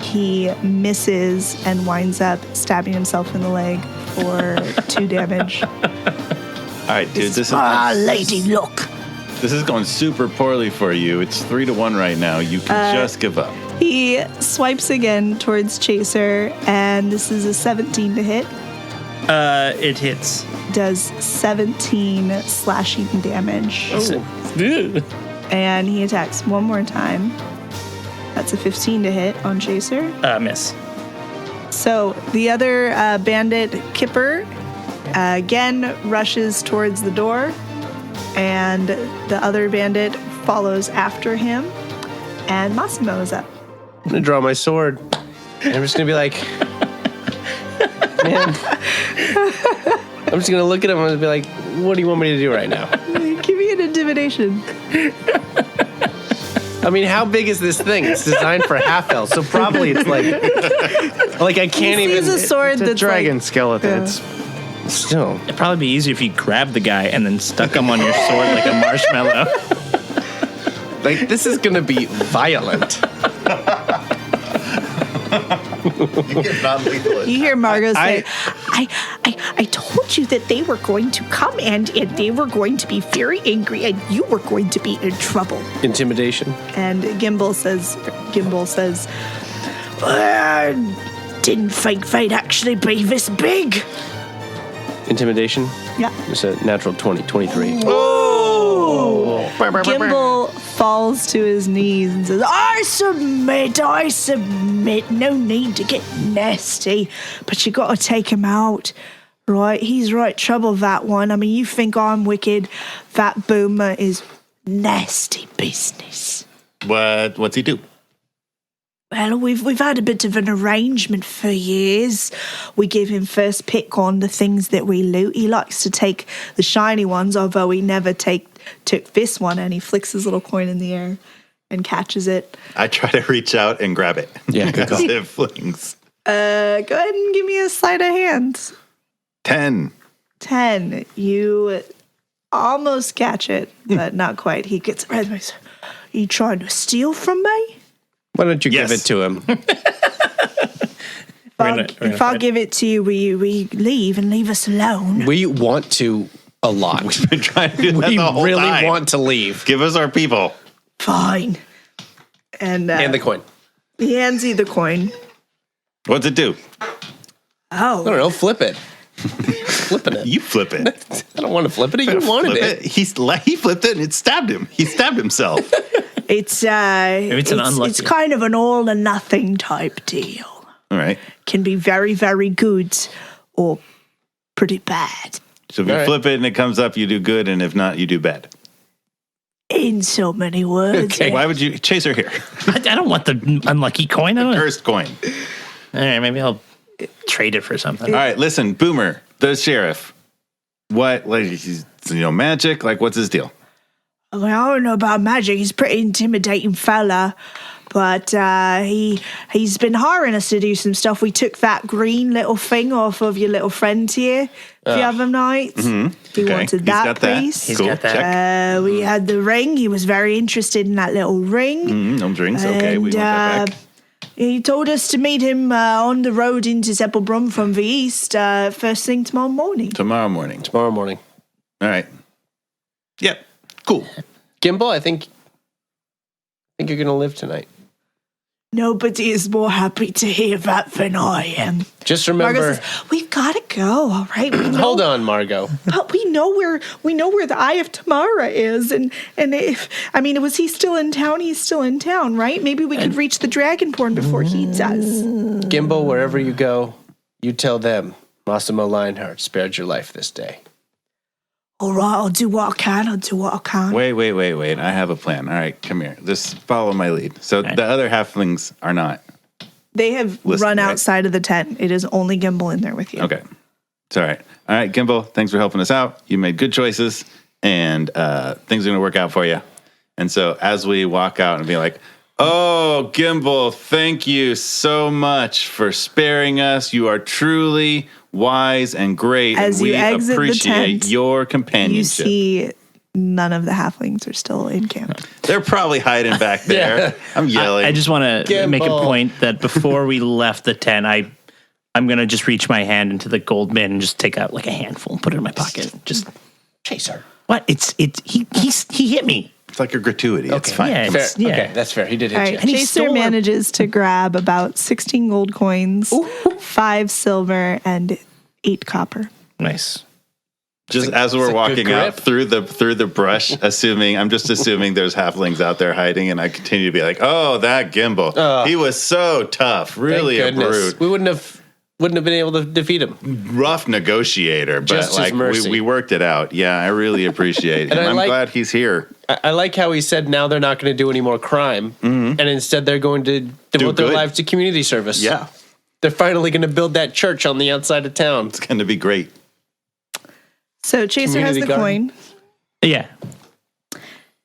he misses and winds up stabbing himself in the leg for 2 damage. All right, dude. This is going super poorly for you. It's 3-1 right now. You can just give up. He swipes again towards Chaser, and this is a 17 to hit. It hits. Does 17 slashing damage. Oh. And he attacks one more time. That's a 15 to hit on Chaser. Miss. So the other bandit, Kipper, again rushes towards the door, and the other bandit follows after him, and Massimo is up. I'm going to draw my sword. And I'm just going to be like, man. I'm just going to look at him and be like, what do you want me to do right now? Give me an intimidation. I mean, how big is this thing? It's designed for half elf, so probably it's like I can't He even. sees a sword It's a that's dragon like, skeleton. yeah. It's Still, It'd probably be easier if you grabbed the guy and then stuck him on your sword like a marshmallow. like this is gonna be violent. You hear Margot say, I told you that they were going to come and they were going to be very angry and you were going to be in trouble. Intimidation. And Gimbal says, didn't think they'd actually be this big. Intimidation. Yeah. It's a natural 20, 23. Gimbal falls to his knees and says, I submit, no need to get nasty, but you gotta take him out, right? He's right trouble, that one. I mean, you think I'm wicked, that boomer is nasty business. What's he do? Well, we've had a bit of an arrangement for years. We give him first pick on the things that we loot. He likes to take the shiny ones, although he never took this one, and he flicks his little coin in the air and catches it. I try to reach out and grab it. Yeah, good call. As it flings. Go ahead and give me a sleight of hand. 10. 10. You almost catch it, but not quite. He gets red. Are you trying to steal from me? Why don't you Yes. give it to him? If I'll give it to you, will you leave and leave us alone? We want to a lot. We've been trying to do that We the whole really time. want to leave. Give us our people. Fine. And And the coin. he hands you the coin. What's it do? I don't Oh, know. Flip it. Flipping it. You flip it. I don't want to flip it. You wanted Flip it. He flipped it and it stabbed him. He stabbed himself. it's it's an unlucky. it's kind of an all or nothing type deal. All right. Can be very, very good or pretty bad. So if you All right. flip it and it comes up, you do good, and if not, you do bad. In so many words. Okay. Why would you chase her here? I don't want the unlucky coin. I don't. Cursed coin. All right, maybe I'll trade it for something. All right, listen, Boomer, the sheriff. What, like, he's, magic? Like, what's his deal? Well, I don't know about magic. He's a pretty intimidating fella. But he's been hiring us to do some stuff. We took that green little thing off of your little friend here the other night. He wanted that piece. He's got that. Check. We had the ring. He was very interested in that little ring. No drinks. Okay, we want that back. He told us to meet him on the road into Zeppelbrum from the east first thing tomorrow morning. Tomorrow morning. All right. Yep. Cool. Gimbal, I think you're going to live tonight. Nobody is more happy to hear that than I am. Just remember, Margot says, we've got to go. All right. We know, hold on, Margot. But we know where the Eye of Tamara is, and was he still in town? He's still in town, right? Maybe we could reach the Dragonborn before he does. Gimbal, wherever you go, you tell them Massimo Lionheart spared your life this day. All right, I'll do what I can. Wait. I have a plan. All right, come here. Just follow my lead. So the other halflings are not. They have run outside of the tent. It is only Gimbal in there with you. Okay. It's all right. All right, Gimbal, thanks for helping us out. You made good choices, and things are going to work out for you. And so as we walk out and be like, oh, Gimbal, thank you so much for sparing us. You are truly wise and great. As and we you exit appreciate the tent, your companionship. You see none of the halflings are still in camp. They're probably hiding back there. Yeah. I'm yelling. I just want to make a point that before we left the tent, I'm going to just reach my hand into the gold bin and just take out like a handful and put it in my pocket. Just Chaser. What? He hit me. It's like a gratuity. Okay. It's fine. Yeah, fair. Okay, that's fair. He did hit you. And Chaser manages to grab about 16 gold coins, 5 silver, and 8 copper. Nice. Just as we're walking out through the brush, I'm just assuming there's halflings out there hiding, and I continue to be like, "Oh, that Gimbal, he was so tough, really a brute. We wouldn't have been able to defeat him. Rough negotiator, but like we worked it out. Yeah, I really appreciate him. I'm glad he's here. I like how he said now they're not going to do any more crime, and instead they're going to devote their lives to community service. Yeah, they're finally going to build that church on the outside of town. It's going to be great. So Chaser has the coin. Yeah.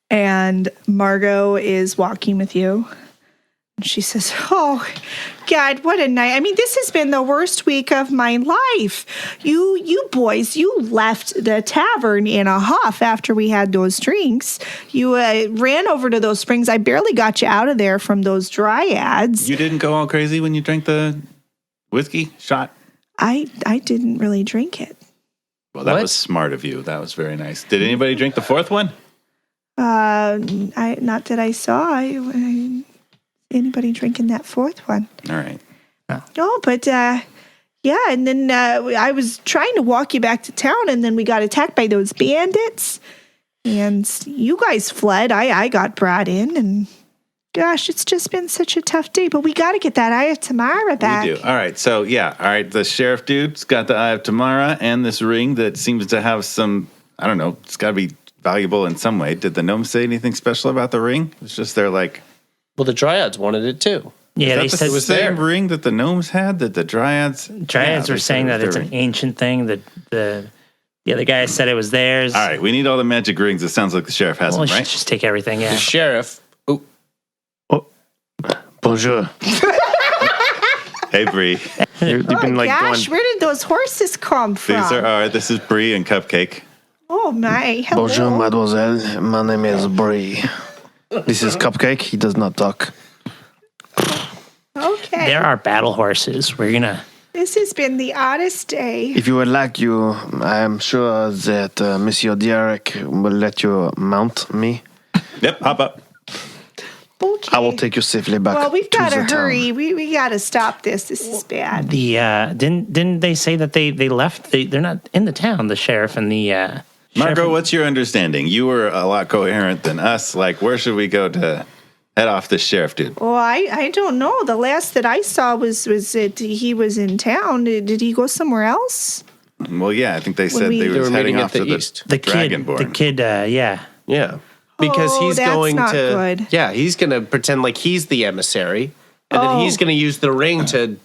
And Margot is walking with you. She says, oh, God, what a night. I mean, this has been the worst week of my life. You boys, you left the tavern in a huff after we had those drinks. You ran over to those springs. I barely got you out of there from those dryads. You didn't go all crazy when you drank the whiskey shot? I didn't really drink it. Well, that was smart of you. That was very nice. Did anybody drink the fourth one? Not that I saw. Anybody drinking that fourth one? All right. No, but yeah, and then I was trying to walk you back to town, and then we got attacked by those bandits, and you guys fled. I got brought in, and gosh, it's just been such a tough day, but we got to get that Eye of Tamara back. We do. All right, so yeah, all right, the sheriff dude's got the Eye of Tamara and this ring that seems to have some, I don't know, it's got to be valuable in some way. Did the gnomes say anything special about the ring? It's just they're like... Well, the Dryads wanted it too. Yeah, they said it was the same ring that the gnomes had, that the Dryads... Dryads were saying that it's an ancient thing, that the other guy said it was theirs. All right, we need all the magic rings. It sounds like the sheriff has them, right? Just take everything, yeah. The sheriff... Bonjour. Hey, Bree. You've been like gosh, where did those horses come from? This is Bree and Cupcake. Oh, my. Hello. Bonjour, mademoiselle. My name is Bree. This is Cupcake. He does not talk. Okay. There are battle horses. We're going to... This has been the oddest day. If you would like I am sure that Monsieur Jerik will let you mount me. Yep, hop up. Okay. I will take you safely back. Well, we've got to to hurry. We got to stop this. This is bad. Didn't they say that they left? They're not in the town, the sheriff and the... Marco, what's your understanding? You were a lot coherent than us. Like, where should we go to head off this sheriff dude? Well, I don't know. The last that I saw was that he was in town. Did he go somewhere else? Well, yeah, I think they said they were heading off to the Dragonborn. The kid, yeah. Yeah. Because he's that's going not to... good. Yeah, he's going to pretend like he's the emissary, and then he's going to use the ring to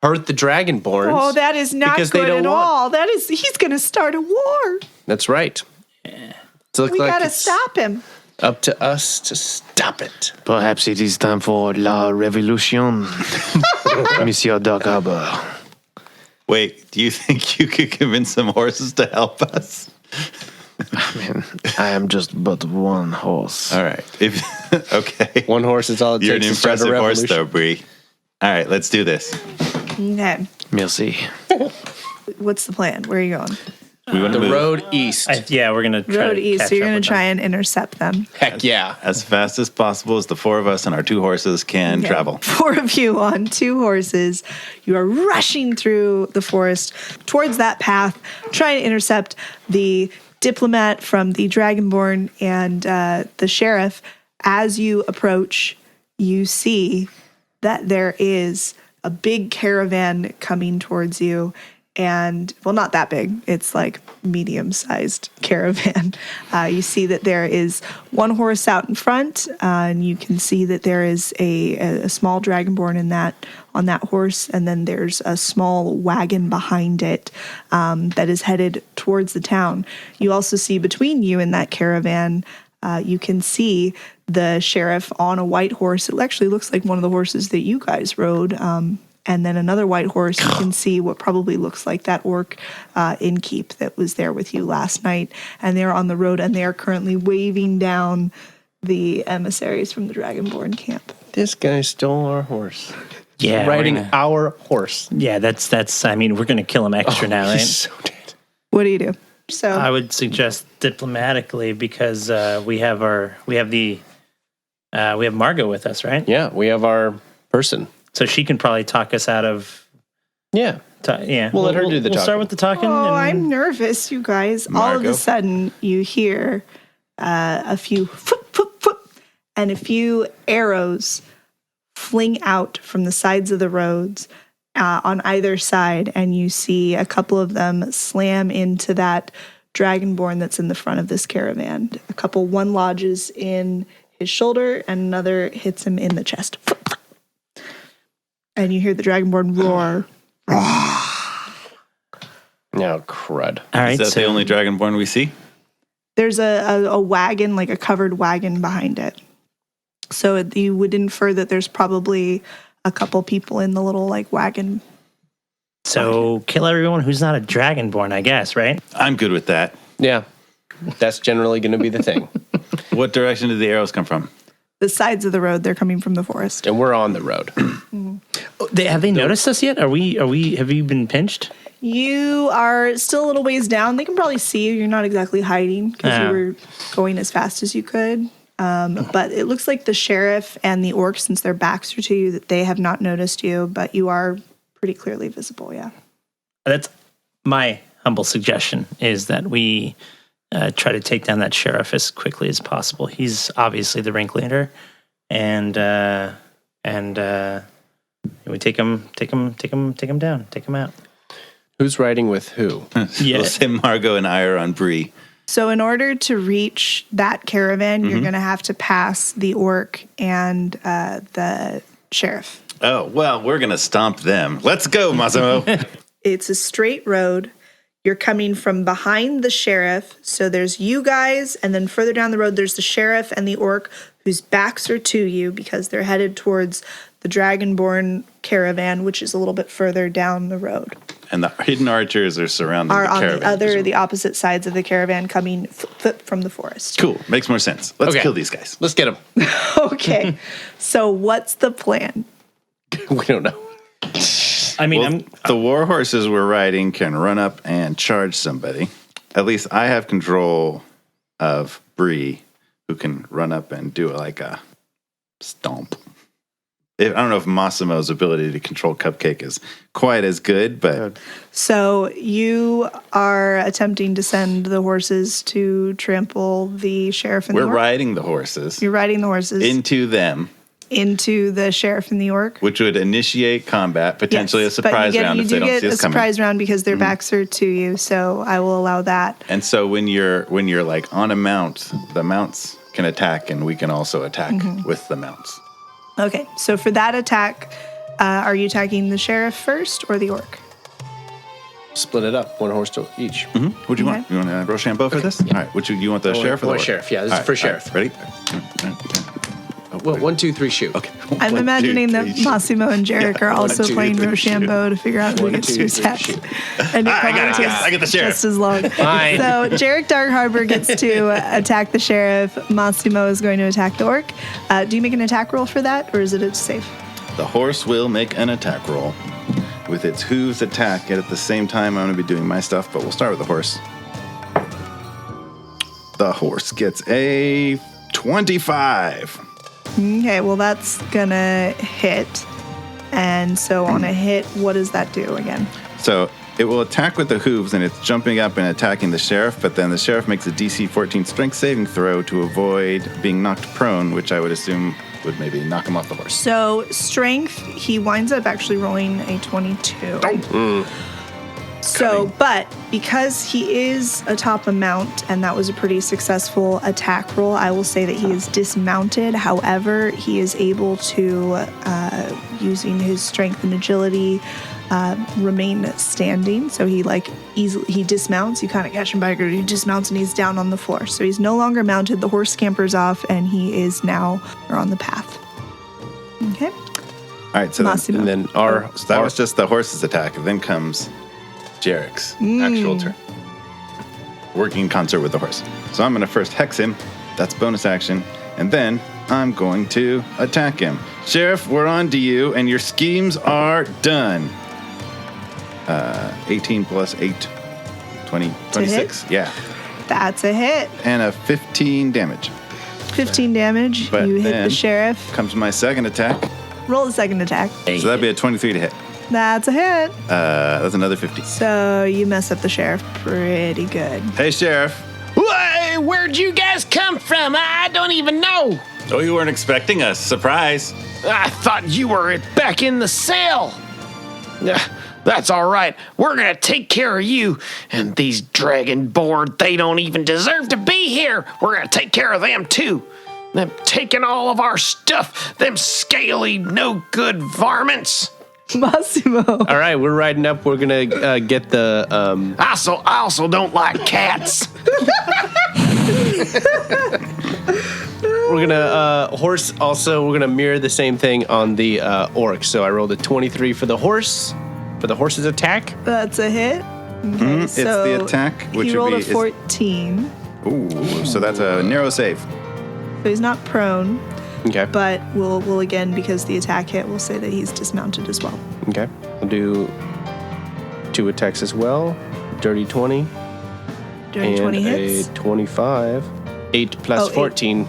hurt the Dragonborns. Oh, that is not good at all. He's going to start a war. That's right. We got to stop him. Up to us to stop it. Perhaps it is time for la révolution, Monsieur Dark Harbor. Wait, do you think you could convince some horses to help us? I mean, I am just but one horse. All right. Okay. One horse is all it You're an takes to start a impressive horse, revolution. though, Bree. All right, let's do this. Okay. Merci. What's the plan? Where are you going? We want to The move road east. Yeah, we're gonna try Road to east. catch So you're up going with to try them. and intercept them. Heck yeah. as fast as possible as the four of us and our two horses can Okay. travel. 4 of you on 2 horses. You are rushing through the forest towards that path, trying to intercept the diplomat from the Dragonborn and the sheriff. As you approach, you see that there is a big caravan coming towards you. And, well, not that big. It's like medium-sized caravan. You see that there is 1 horse out in front, and you can see that there is a small dragonborn on that horse, and then there's a small wagon behind it that is headed towards the town. You also see between you and that caravan, you can see the sheriff on a white horse. It actually looks like one of the horses that you guys rode. And then another white horse, you can see what probably looks like that orc innkeep that was there with you last night. And they're on the road, and they are currently waving down the emissaries from the Dragonborn camp. This guy stole our horse. Yeah, Riding we're gonna- our horse. Yeah, that's. I mean, we're gonna kill him extra now, right? He's so dead. What do you do? So I would suggest diplomatically because we have Margot with us, right? Yeah, we have our person. So she can probably talk us out of. Yeah. Yeah, We'll let her do the We'll talking. start with the talking. Oh, and- I'm nervous, you guys. All of Margot? a sudden, you hear a few foot, and a few arrows fling out from the sides of the roads on either side, and you see a couple of them slam into that dragonborn that's in the front of this caravan. One lodges in his shoulder, and another hits him in the chest. And you hear the dragonborn roar. Now, crud. All right, Is that so the only dragonborn we see? There's a wagon, like a covered wagon behind it. So you would infer that there's probably a couple people in the little like wagon. so kill everyone who's not a dragonborn, I guess, right? I'm good with that. Yeah. That's generally going to be the thing. What direction did the arrows come from? The sides of the road, they're coming from the forest. And we're on the road. Have they noticed us yet? Have you been pinched? You are still a little ways down. They can probably see you. You're not exactly hiding because you Oh. were going as fast as you could. But it looks like the sheriff and the orcs, since their backs are to you, that they have not noticed you, but you are pretty clearly visible, yeah. That's my humble suggestion is that we try to take down that sheriff as quickly as possible. He's obviously the ringleader, and we take him down, take him out. Who's riding with who? Yeah. We'll say Margot and I are on Bree. So in order to reach that caravan, you're going to have to pass the orc and the sheriff. Oh, well, we're going to stomp them. Let's go, Massimo. It's a straight road. You're coming from behind the sheriff. So there's you guys, and then further down the road, there's the sheriff and the orc whose backs are to you because they're headed towards the Dragonborn caravan, which is a little bit further down the road. And the hidden archers are surrounding Are the on caravan. the opposite sides of the caravan coming from the forest. Cool. Makes more sense. Let's Okay. kill these guys. Let's get him. Okay. So what's the plan? We don't know. I mean, Well, the war horses we're riding can run up and charge somebody. At least I have control of Bree, who can run up and do like a stomp. I don't know if Massimo's ability to control Cupcake is quite as good, but So you are attempting to send the horses to trample the sheriff and we're the orc? riding the horses You're riding the horses into them, into the sheriff and the orc. which would initiate combat, potentially Yes, a surprise round you if they do don't get see a us coming. surprise round because their backs are to you, so I will allow that. And so when you're like on a mount, the mounts can attack, and we can also attack with the mounts. Okay, so for that attack, are you attacking the sheriff first or the orc? split it up, one horse to each. What do you want? You want Rochambeau for this? All right. Which you want the sheriff or the want horse? sheriff, yeah, this is All right, for all sheriff. right, ready? Well, 1, 2, 3, shoot. Okay. I'm One, imagining two, that three, shoot. Massimo and Jerik are also 1, 2, playing 3, Rochambeau to figure out who One, gets two, to three, attack. shoot. And it I probably got the takes sheriff. just as long. Fine. So Jerik Dark Harbor gets to attack the sheriff. Massimo is going to attack the orc. Do you make an attack roll for that, or is it a save? The horse will make an attack roll with its hooves attack. And at the same time, I'm going to be doing my stuff, but we'll start with the horse. The horse gets a 25. Okay, well, that's going to hit. And so on a hit, what does that do again? So it will attack with the hooves, and it's jumping up and attacking the sheriff, but then the sheriff makes a DC 14 strength saving throw to avoid being knocked prone, which I would assume would maybe knock him off the horse. So strength, he winds up actually rolling a 22. So, but because he is atop a mount, and that was a pretty successful attack roll, I will say that he is dismounted. However, he is able to, using his strength and agility, remain standing. So he he dismounts. You kind of catch him by a girdle. He dismounts and he's down on the floor. So he's no longer mounted. The horse scampers off, and he is now on the path. Okay. All right, so Massimo. And then so that was just the horse's attack. Then comes Jerik's actual turn, working in concert with the horse. So I'm going to first hex him. That's bonus action. And then I'm going to attack him. Sheriff, we're on to you, and your schemes are done. 18 plus 8, 20, 26. Yeah. That's a hit. And a 15 damage. 15 damage. But You hit the then- sheriff. Comes my second attack. Roll the second attack. So that'd be a 23 to hit. That's a hit. That's another 50. So you mess up the sheriff pretty good. Hey, Sheriff. Where'd you guys come from? I don't even know. Oh, you weren't expecting us. Surprise. I thought you were back in the cell. That's all right. We're going to take care of you. And these dragonborn, they don't even deserve to be here. We're going to take care of them, too. Them taking all of our stuff. Them scaly, no-good varmints. Massimo. All right, we're riding up. We're going to get the... I also don't like cats. We're gonna horse. Also, we're gonna mirror the same thing on the orc. So I rolled a 23 for the horse, for the horse's attack. That's a hit. Okay, It's the attack, which he would rolled be... a 14. Ooh, so that's a narrow save. So he's not prone, Okay. but we'll again, because the attack hit, we'll say that he's dismounted as well. Okay. I'll do 2 attacks as well. Dirty 20 Dirty and 20 hits. a 25. 8 plus 8. 14.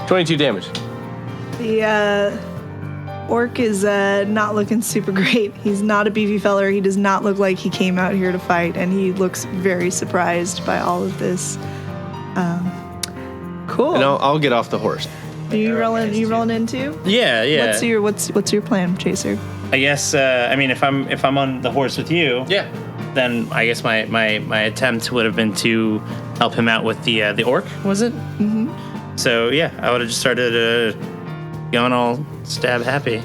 22 damage. The orc is not looking super great. He's not a beefy feller. He does not look like he came out here to fight, and he looks very surprised by all of this. Cool. And I'll get off the horse. Are you rolling? You rolling in too? Yeah. What's your plan, Chaser? I guess. I mean, if I'm on the horse with you, Yeah. then I guess my attempt would have been to help him out with the orc. Was it? Mm-hmm. So yeah, I would have just started going all stab happy,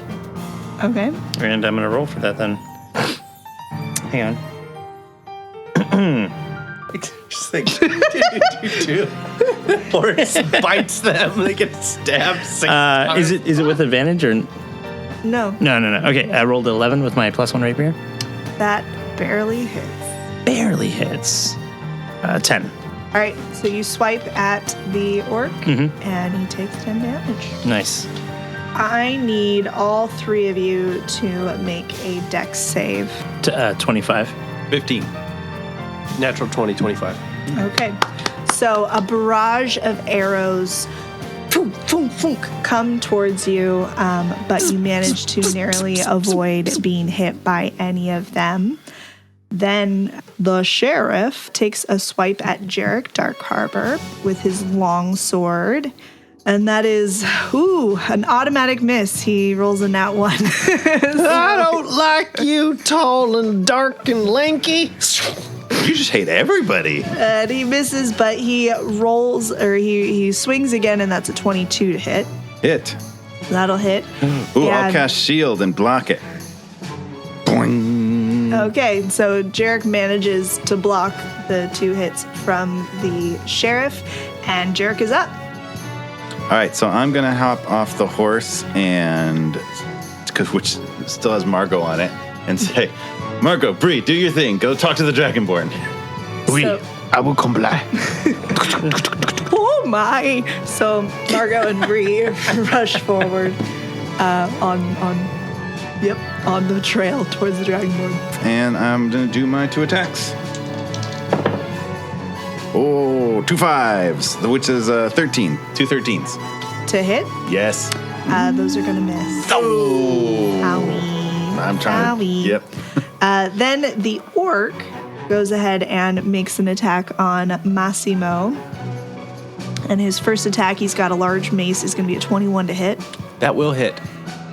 Okay. and I'm gonna roll for that then. Hang on. Just like, the horse bites them. They get stabbed 6 times. Is it with advantage or No, no? Okay, I rolled 11 with my +1 rapier. that barely hits. Barely hits. 10. All right, so you swipe at the orc, and he takes 10 damage. Nice. I need all 3 of you to make a dex save. 25. 15. Natural 20, 25. Okay, so a barrage of arrows thunk, thunk, thunk, come towards you, but you manage to narrowly avoid being hit by any of them. Then the sheriff takes a swipe at Jerik Dark Harbor with his long sword. And that is, an automatic miss. He rolls a nat 1. I don't like you, tall and dark and lanky. You just hate everybody. And he misses, but he rolls, or he swings again, and that's a 22 to hit. Hit. That'll hit. Ooh, I'll And- cast shield and block it. Boing. Okay, so Jerik manages to block the 2 hits from the sheriff, and Jerik is up. All right, so I'm going to hop off the horse which still has Margot on it, and say, Margot, Bree, do your thing. Go talk to the Dragonborn. Oui, So- I will comply. Oh my! So Margot and Bree rush forward on the trail towards the Dragonborn. And I'm going to do my 2 attacks. Oh, 2 5s, which is 13. 2 13s. To hit, Yes. those are gonna miss. Oh. Owie. I'm trying to. Owie. Yep. Then the orc goes ahead and makes an attack on Massimo. And his first attack, he's got a large mace, is going to be a 21 to hit. That will hit.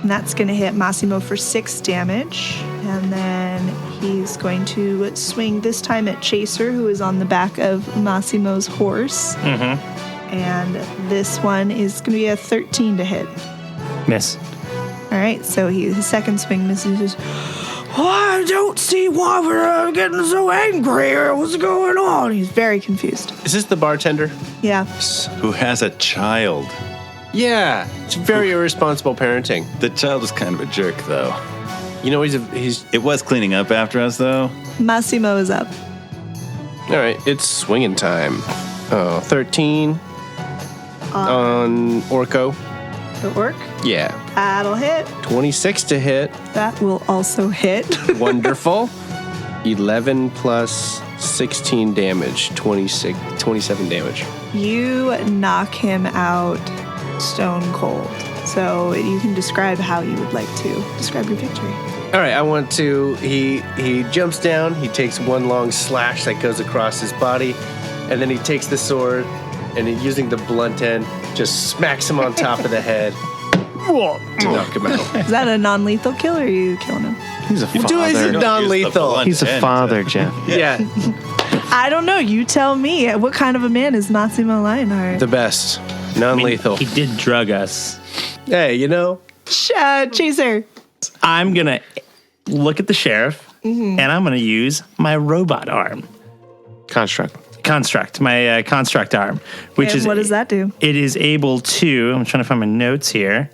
And that's going to hit Massimo for 6 damage. And then he's going to swing this time at Chaser, who is on the back of Massimo's horse. Mm-hmm. And this one is going to be a 13 to hit. Miss. All right, so his second swing misses. I don't see why we're getting so angry. What's going on? He's very confused. Is this the bartender? Yeah. Who has a child? Yeah. It's very irresponsible parenting. The child is kind of a jerk, though. You know, he's It was cleaning up after us, though. Massimo is up. all right. It's swinging time. Oh, 13 on Orko. The orc. Yeah. That'll hit. 26 to hit. That will also hit. Wonderful. 11 plus 16 damage. 27 damage. You knock him out stone cold. So you can describe how you would like to describe your victory. All right, I want to. He jumps down. He takes one long slash that goes across his body, and then he takes the sword, and using the blunt end, just smacks him on top of the head to knock him out. Is that a non-lethal kill or are you killing him? He's a Do it father. non-lethal. He's a father, Jeff. Yeah, I don't know. You tell me. What kind of a man is Massimo Lionheart? the best. I mean, Non-lethal. he did drug us. Hey, you know, Chaser. I'm going to look at the sheriff, and I'm going to use my robot arm. Construct. My construct arm, which And is what does that do? It is able to. I'm trying to find my notes here.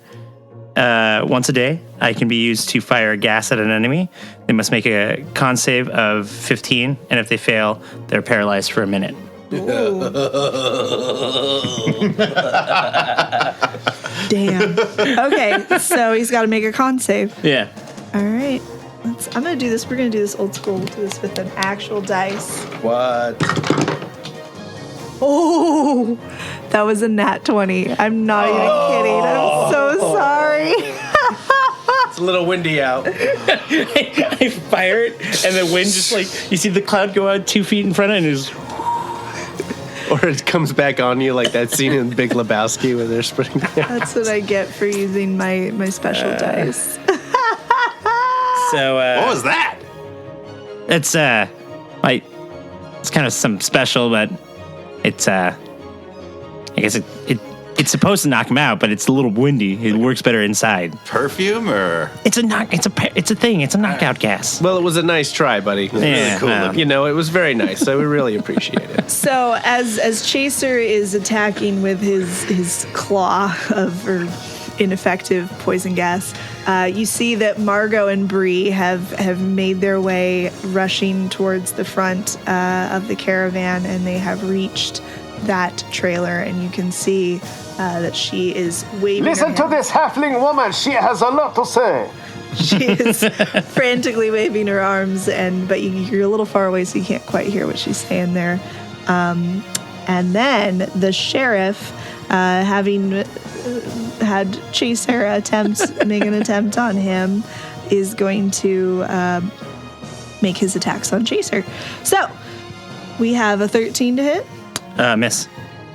Once a day, I can be used to fire a gas at an enemy. They must make a con save of 15, and if they fail, they're paralyzed for a minute. Damn. Okay, so he's got to make a con save. Yeah. All right. I'm going to do this. We're going to do this old school. We'll do this with an actual dice. what? Oh, that was a nat 20. I'm not even kidding. I'm so sorry. It's a little windy out. I fire it, and the wind just you see the cloud go out 2 feet in front of it, and it's Or it comes back on you like that scene in Big Lebowski where they're spreading. That's what I get for using my special dice. so. What was that? It's it's kind of some special, but it's I guess it's supposed to knock him out, but it's a little windy. It works better inside. Perfume or? It's a thing. It's a knockout gas. Well, it was a nice try, buddy. It was Yeah, really cool. well. You know, it was very nice. So we really appreciate it. So as Chaser is attacking with his claw of ineffective poison gas, you see that Margot and Bree have made their way rushing towards the front of the caravan, and they have reached that trailer, and you can see that she is waving. Listen her to hand. this halfling woman. She has a lot to say. She is frantically waving her arms, but you're a little far away, so you can't quite hear what she's saying there. And then the sheriff, having had Chaser make an attempt on him, is going to make his attacks on Chaser. So we have a 13 to hit, Miss.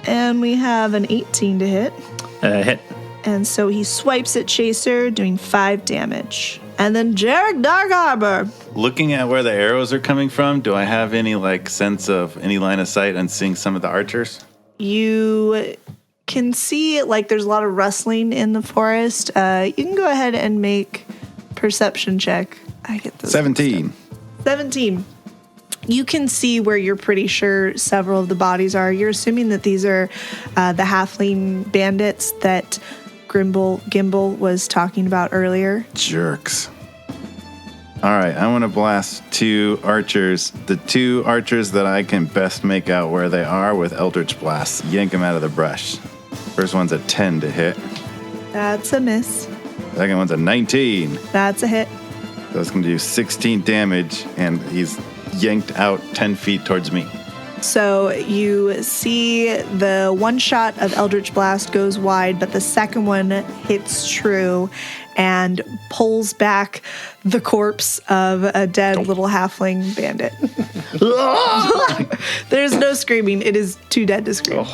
and we have an 18 to hit. Hit. And so he swipes at Chaser, doing 5 damage. And then Jerik Dark Harbor. Looking at where the arrows are coming from, do I have any sense of any line of sight on seeing some of the archers? You can see there's a lot of rustling in the forest. You can go ahead and make perception check. I get those. 17. 17. You can see where you're pretty sure several of the bodies are. You're assuming that these are the halfling bandits that Gimbal was talking about earlier. Jerks. All right, I want to blast 2 archers. The 2 archers that I can best make out where they are with Eldritch Blasts. Yank them out of the brush. First one's a 10 to hit. That's a miss. Second one's a 19. That's a hit. So it's going to do 16 damage, and he's yanked out 10 feet towards me. So you see the one shot of Eldritch Blast goes wide, but the second one hits true and pulls back the corpse of a dead little halfling bandit. There's no screaming. It is too dead to scream.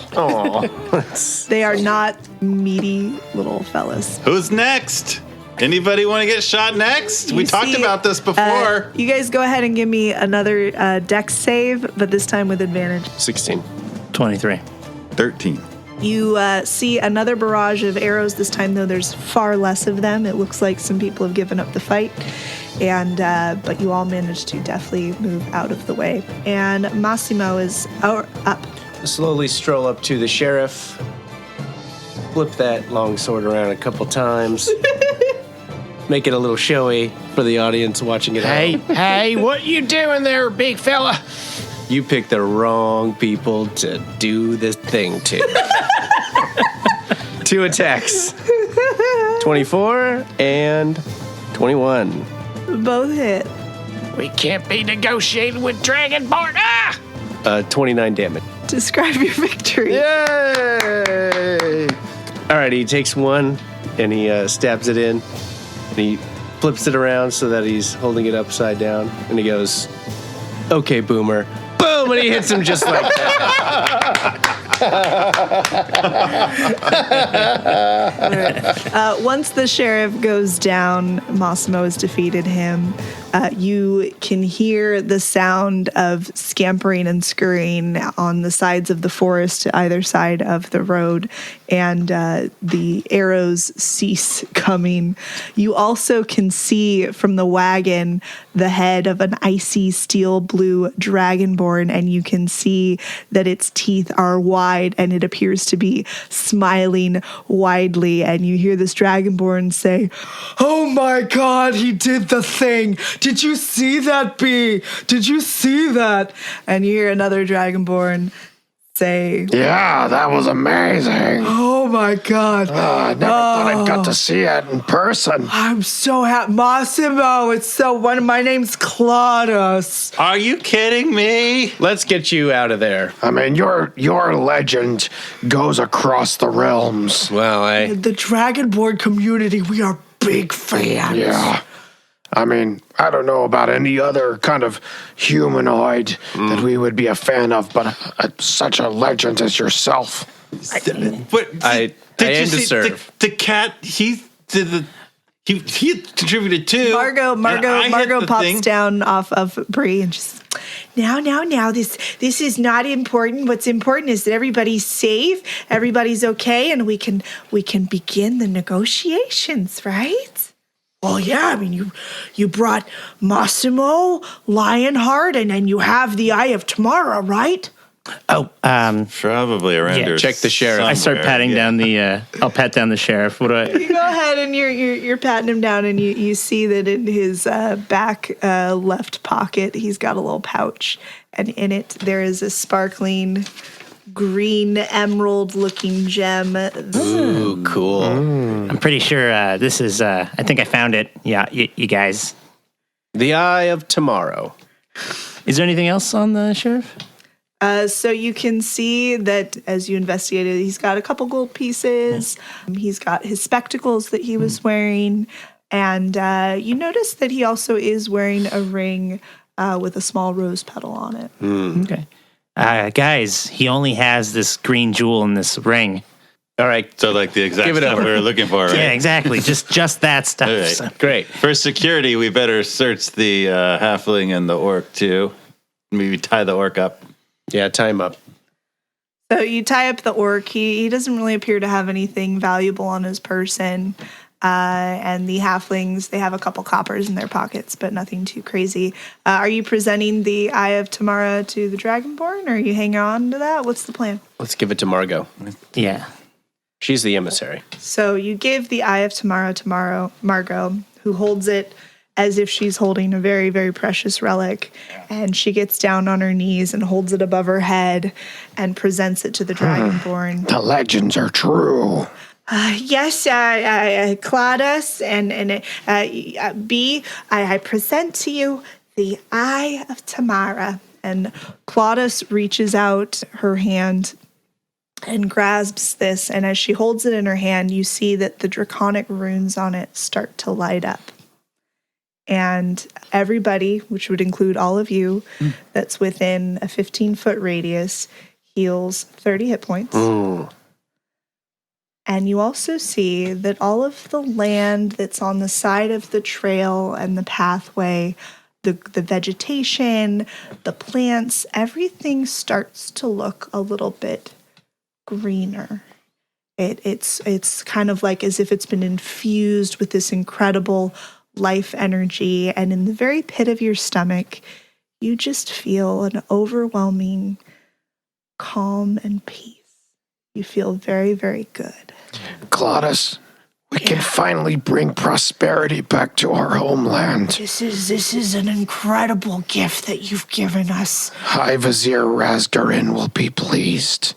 They are not meaty little fellas. Who's next? Anybody want to get shot next? We talked about this before. You guys go ahead and give me another dex save, but this time with advantage. 16. 23. 13. You see another barrage of arrows. This time, though, there's far less of them. It looks like some people have given up the fight, and but you all managed to deftly move out of the way. And Massimo is up. Slowly stroll up to the sheriff. Flip that long sword around a couple times. Make it a little showy for the audience watching it. Hey, what you doing there, big fella? You picked the wrong people to do this thing to. 2 attacks. 24 and 21. Both hit. We can't be negotiating with Dragonborn. 29 damage. Describe your victory. Yay! All right, he takes one and he stabs it in. And he flips it around so that he's holding it upside down. And he goes, "Okay, boomer." Boom! And he hits him just like that. Once the sheriff goes down, Massimo has defeated him. You can hear the sound of scampering and scurrying on the sides of the forest to either side of the road, and the arrows cease coming. You also can see from the wagon the head of an icy steel blue dragonborn, and you can see that its teeth are wide and it appears to be smiling widely. And you hear this dragonborn say, "Oh my God, he did the thing. Did you see that, Bee? Did you see that?" And you hear another dragonborn say, Yeah, that was amazing. "Oh my God. I never thought I'd got to see it in person. I'm so happy. Massimo, it's so one. My name's Claudius." Are you kidding me? Let's get you out of there. I mean, your legend goes across the realms. Well, The Dragonborn community, we are big fans. Yeah. I mean, I don't know about any other kind of humanoid that we would be a fan of, but such a legend as yourself. But I aim to serve. The cat, he contributed too. Margot pops down off of Bree and just, now, this is not important. What's important is that everybody's safe, everybody's okay, and we can begin the negotiations, right? Well, yeah, I mean, you brought Massimo, Lionheart, and then you have the Eye of Tomorrow, right? Oh, Probably around Yeah, here. check the sheriff. I start somewhere, patting yeah. down the. I'll pat down the sheriff. What do I? You go ahead and you're patting him down, and you see that in his back left pocket, he's got a little pouch, and in it there is a sparkling green emerald-looking gem. Ooh, cool. I'm pretty sure this is. I think I found it. Yeah, you guys. The Eye of Tomorrow. Is there anything else on the sheriff? So you can see that as you investigated, he's got a couple gold pieces. He's got his spectacles that he was wearing. And you notice that he also is wearing a ring with a small rose petal on it. Okay. Guys, he only has this green jewel in this ring. All right. So like the exact Give it stuff over. we were looking for, right? Yeah, exactly. just that stuff. All right. So- Great. For security, we better search the halfling and the orc too. Maybe tie the orc up. Yeah, tie him up. So you tie up the orc. He doesn't really appear to have anything valuable on his person. And the halflings, they have a couple coppers in their pockets, but nothing too crazy. Are you presenting the Eye of Tamara to the Dragonborn, or are you hanging on to that? What's the plan? Let's give it to Margot. Yeah. She's the emissary. So you give the Eye of Tamara to Margot, who holds it as if she's holding a very, very precious relic. And she gets down on her knees and holds it above her head and presents it to the Dragonborn. The legends are true. Yes, Claudius and B, I present to you the Eye of Tamara. And Claudius reaches out her hand and grasps this. And as she holds it in her hand, you see that the draconic runes on it start to light up. And everybody, which would include all of you, that's within a 15-foot radius, heals 30 hit points. And you also see that all of the land that's on the side of the trail and the pathway, the vegetation, the plants, everything starts to look a little bit greener. It's kind of like as if it's been infused with this incredible life energy. And in the very pit of your stomach, you just feel an overwhelming calm and peace. You feel very, very good. Claudius, we can finally bring prosperity back to our homeland. This is an incredible gift that you've given us. High Vizier Razgarin will be pleased.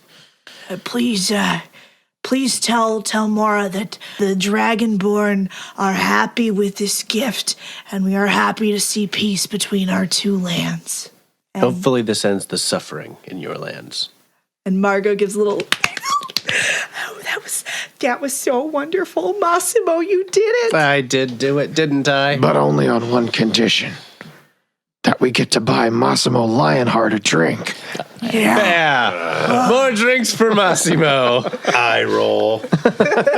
Please tell Mora that the Dragonborn are happy with this gift, and we are happy to see peace between our two lands. And, Hopefully this ends the suffering in your lands. And Margot gives a little... Oh, that was so wonderful. Massimo, you did it. I did do it, didn't I? But only on one condition. That we get to buy Massimo Lionheart a drink. Yeah. More drinks for Massimo. I roll.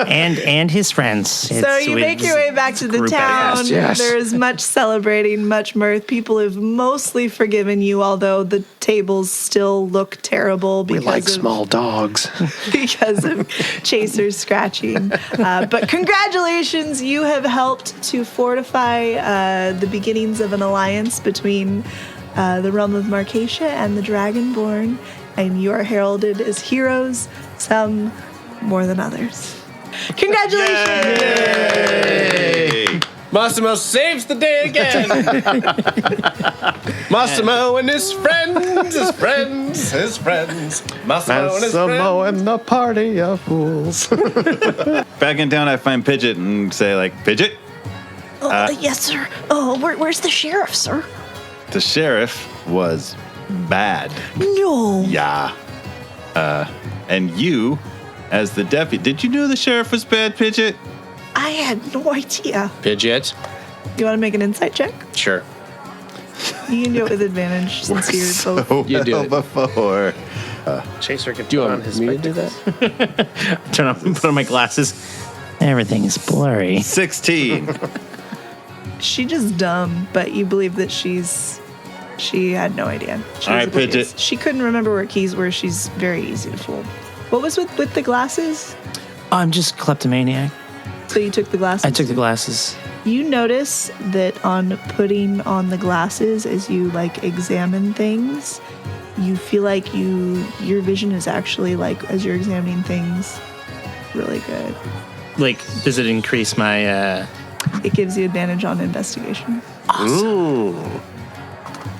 And his friends. So you make your way back to the town. Yes. There is much celebrating, much mirth. People have mostly forgiven you, although the tables still look terrible We because like of small dogs. because of chasers scratching. But congratulations, you have helped to fortify the beginnings of an alliance between the realm of Marcatia and the Dragonborn, and you are heralded as heroes, some more than others. Congratulations! Yay! Massimo saves the day again. Massimo and his friends. Massimo and his friends. and the party of fools. Back in town, I find Pidgeot and say, like, Pidgeot, Yes, sir. Oh, where's the sheriff, sir? the sheriff was bad. No. Yeah. And you, as the deputy, did you know the sheriff was bad, Pidgeot? I had no idea. Pidgeot. You want to make an insight check? Sure. You can do it with advantage since you're both. So You do well it. before. Chaser can Do you put on want his me to do spectacles. that? Turn on, put on my glasses. Everything is blurry. 16. She just dumb, but you believe that she had no idea. She All was right, oblivious. Pidgeot. She couldn't remember where keys were. She's very easy to fool. What was with the glasses? I'm just kleptomaniac. So you took the glasses? I took the glasses. You notice that on putting on the glasses as you like examine things, you feel like your vision is actually like as you're examining things really good. Like, does it increase my, It gives you advantage on investigation. Ooh.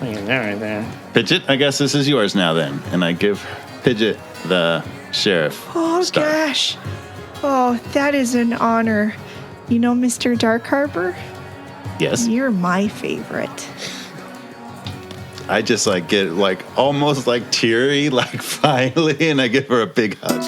Look at that right there. Pidgeot, I guess this is yours now then. And I give Pidgeot the sheriff. Oh star. gosh. Oh, that is an honor. You know, Mr. Dark Harbor, Yes. you're my favorite. I just like get like almost like teary, like finally, and I give her a big hug.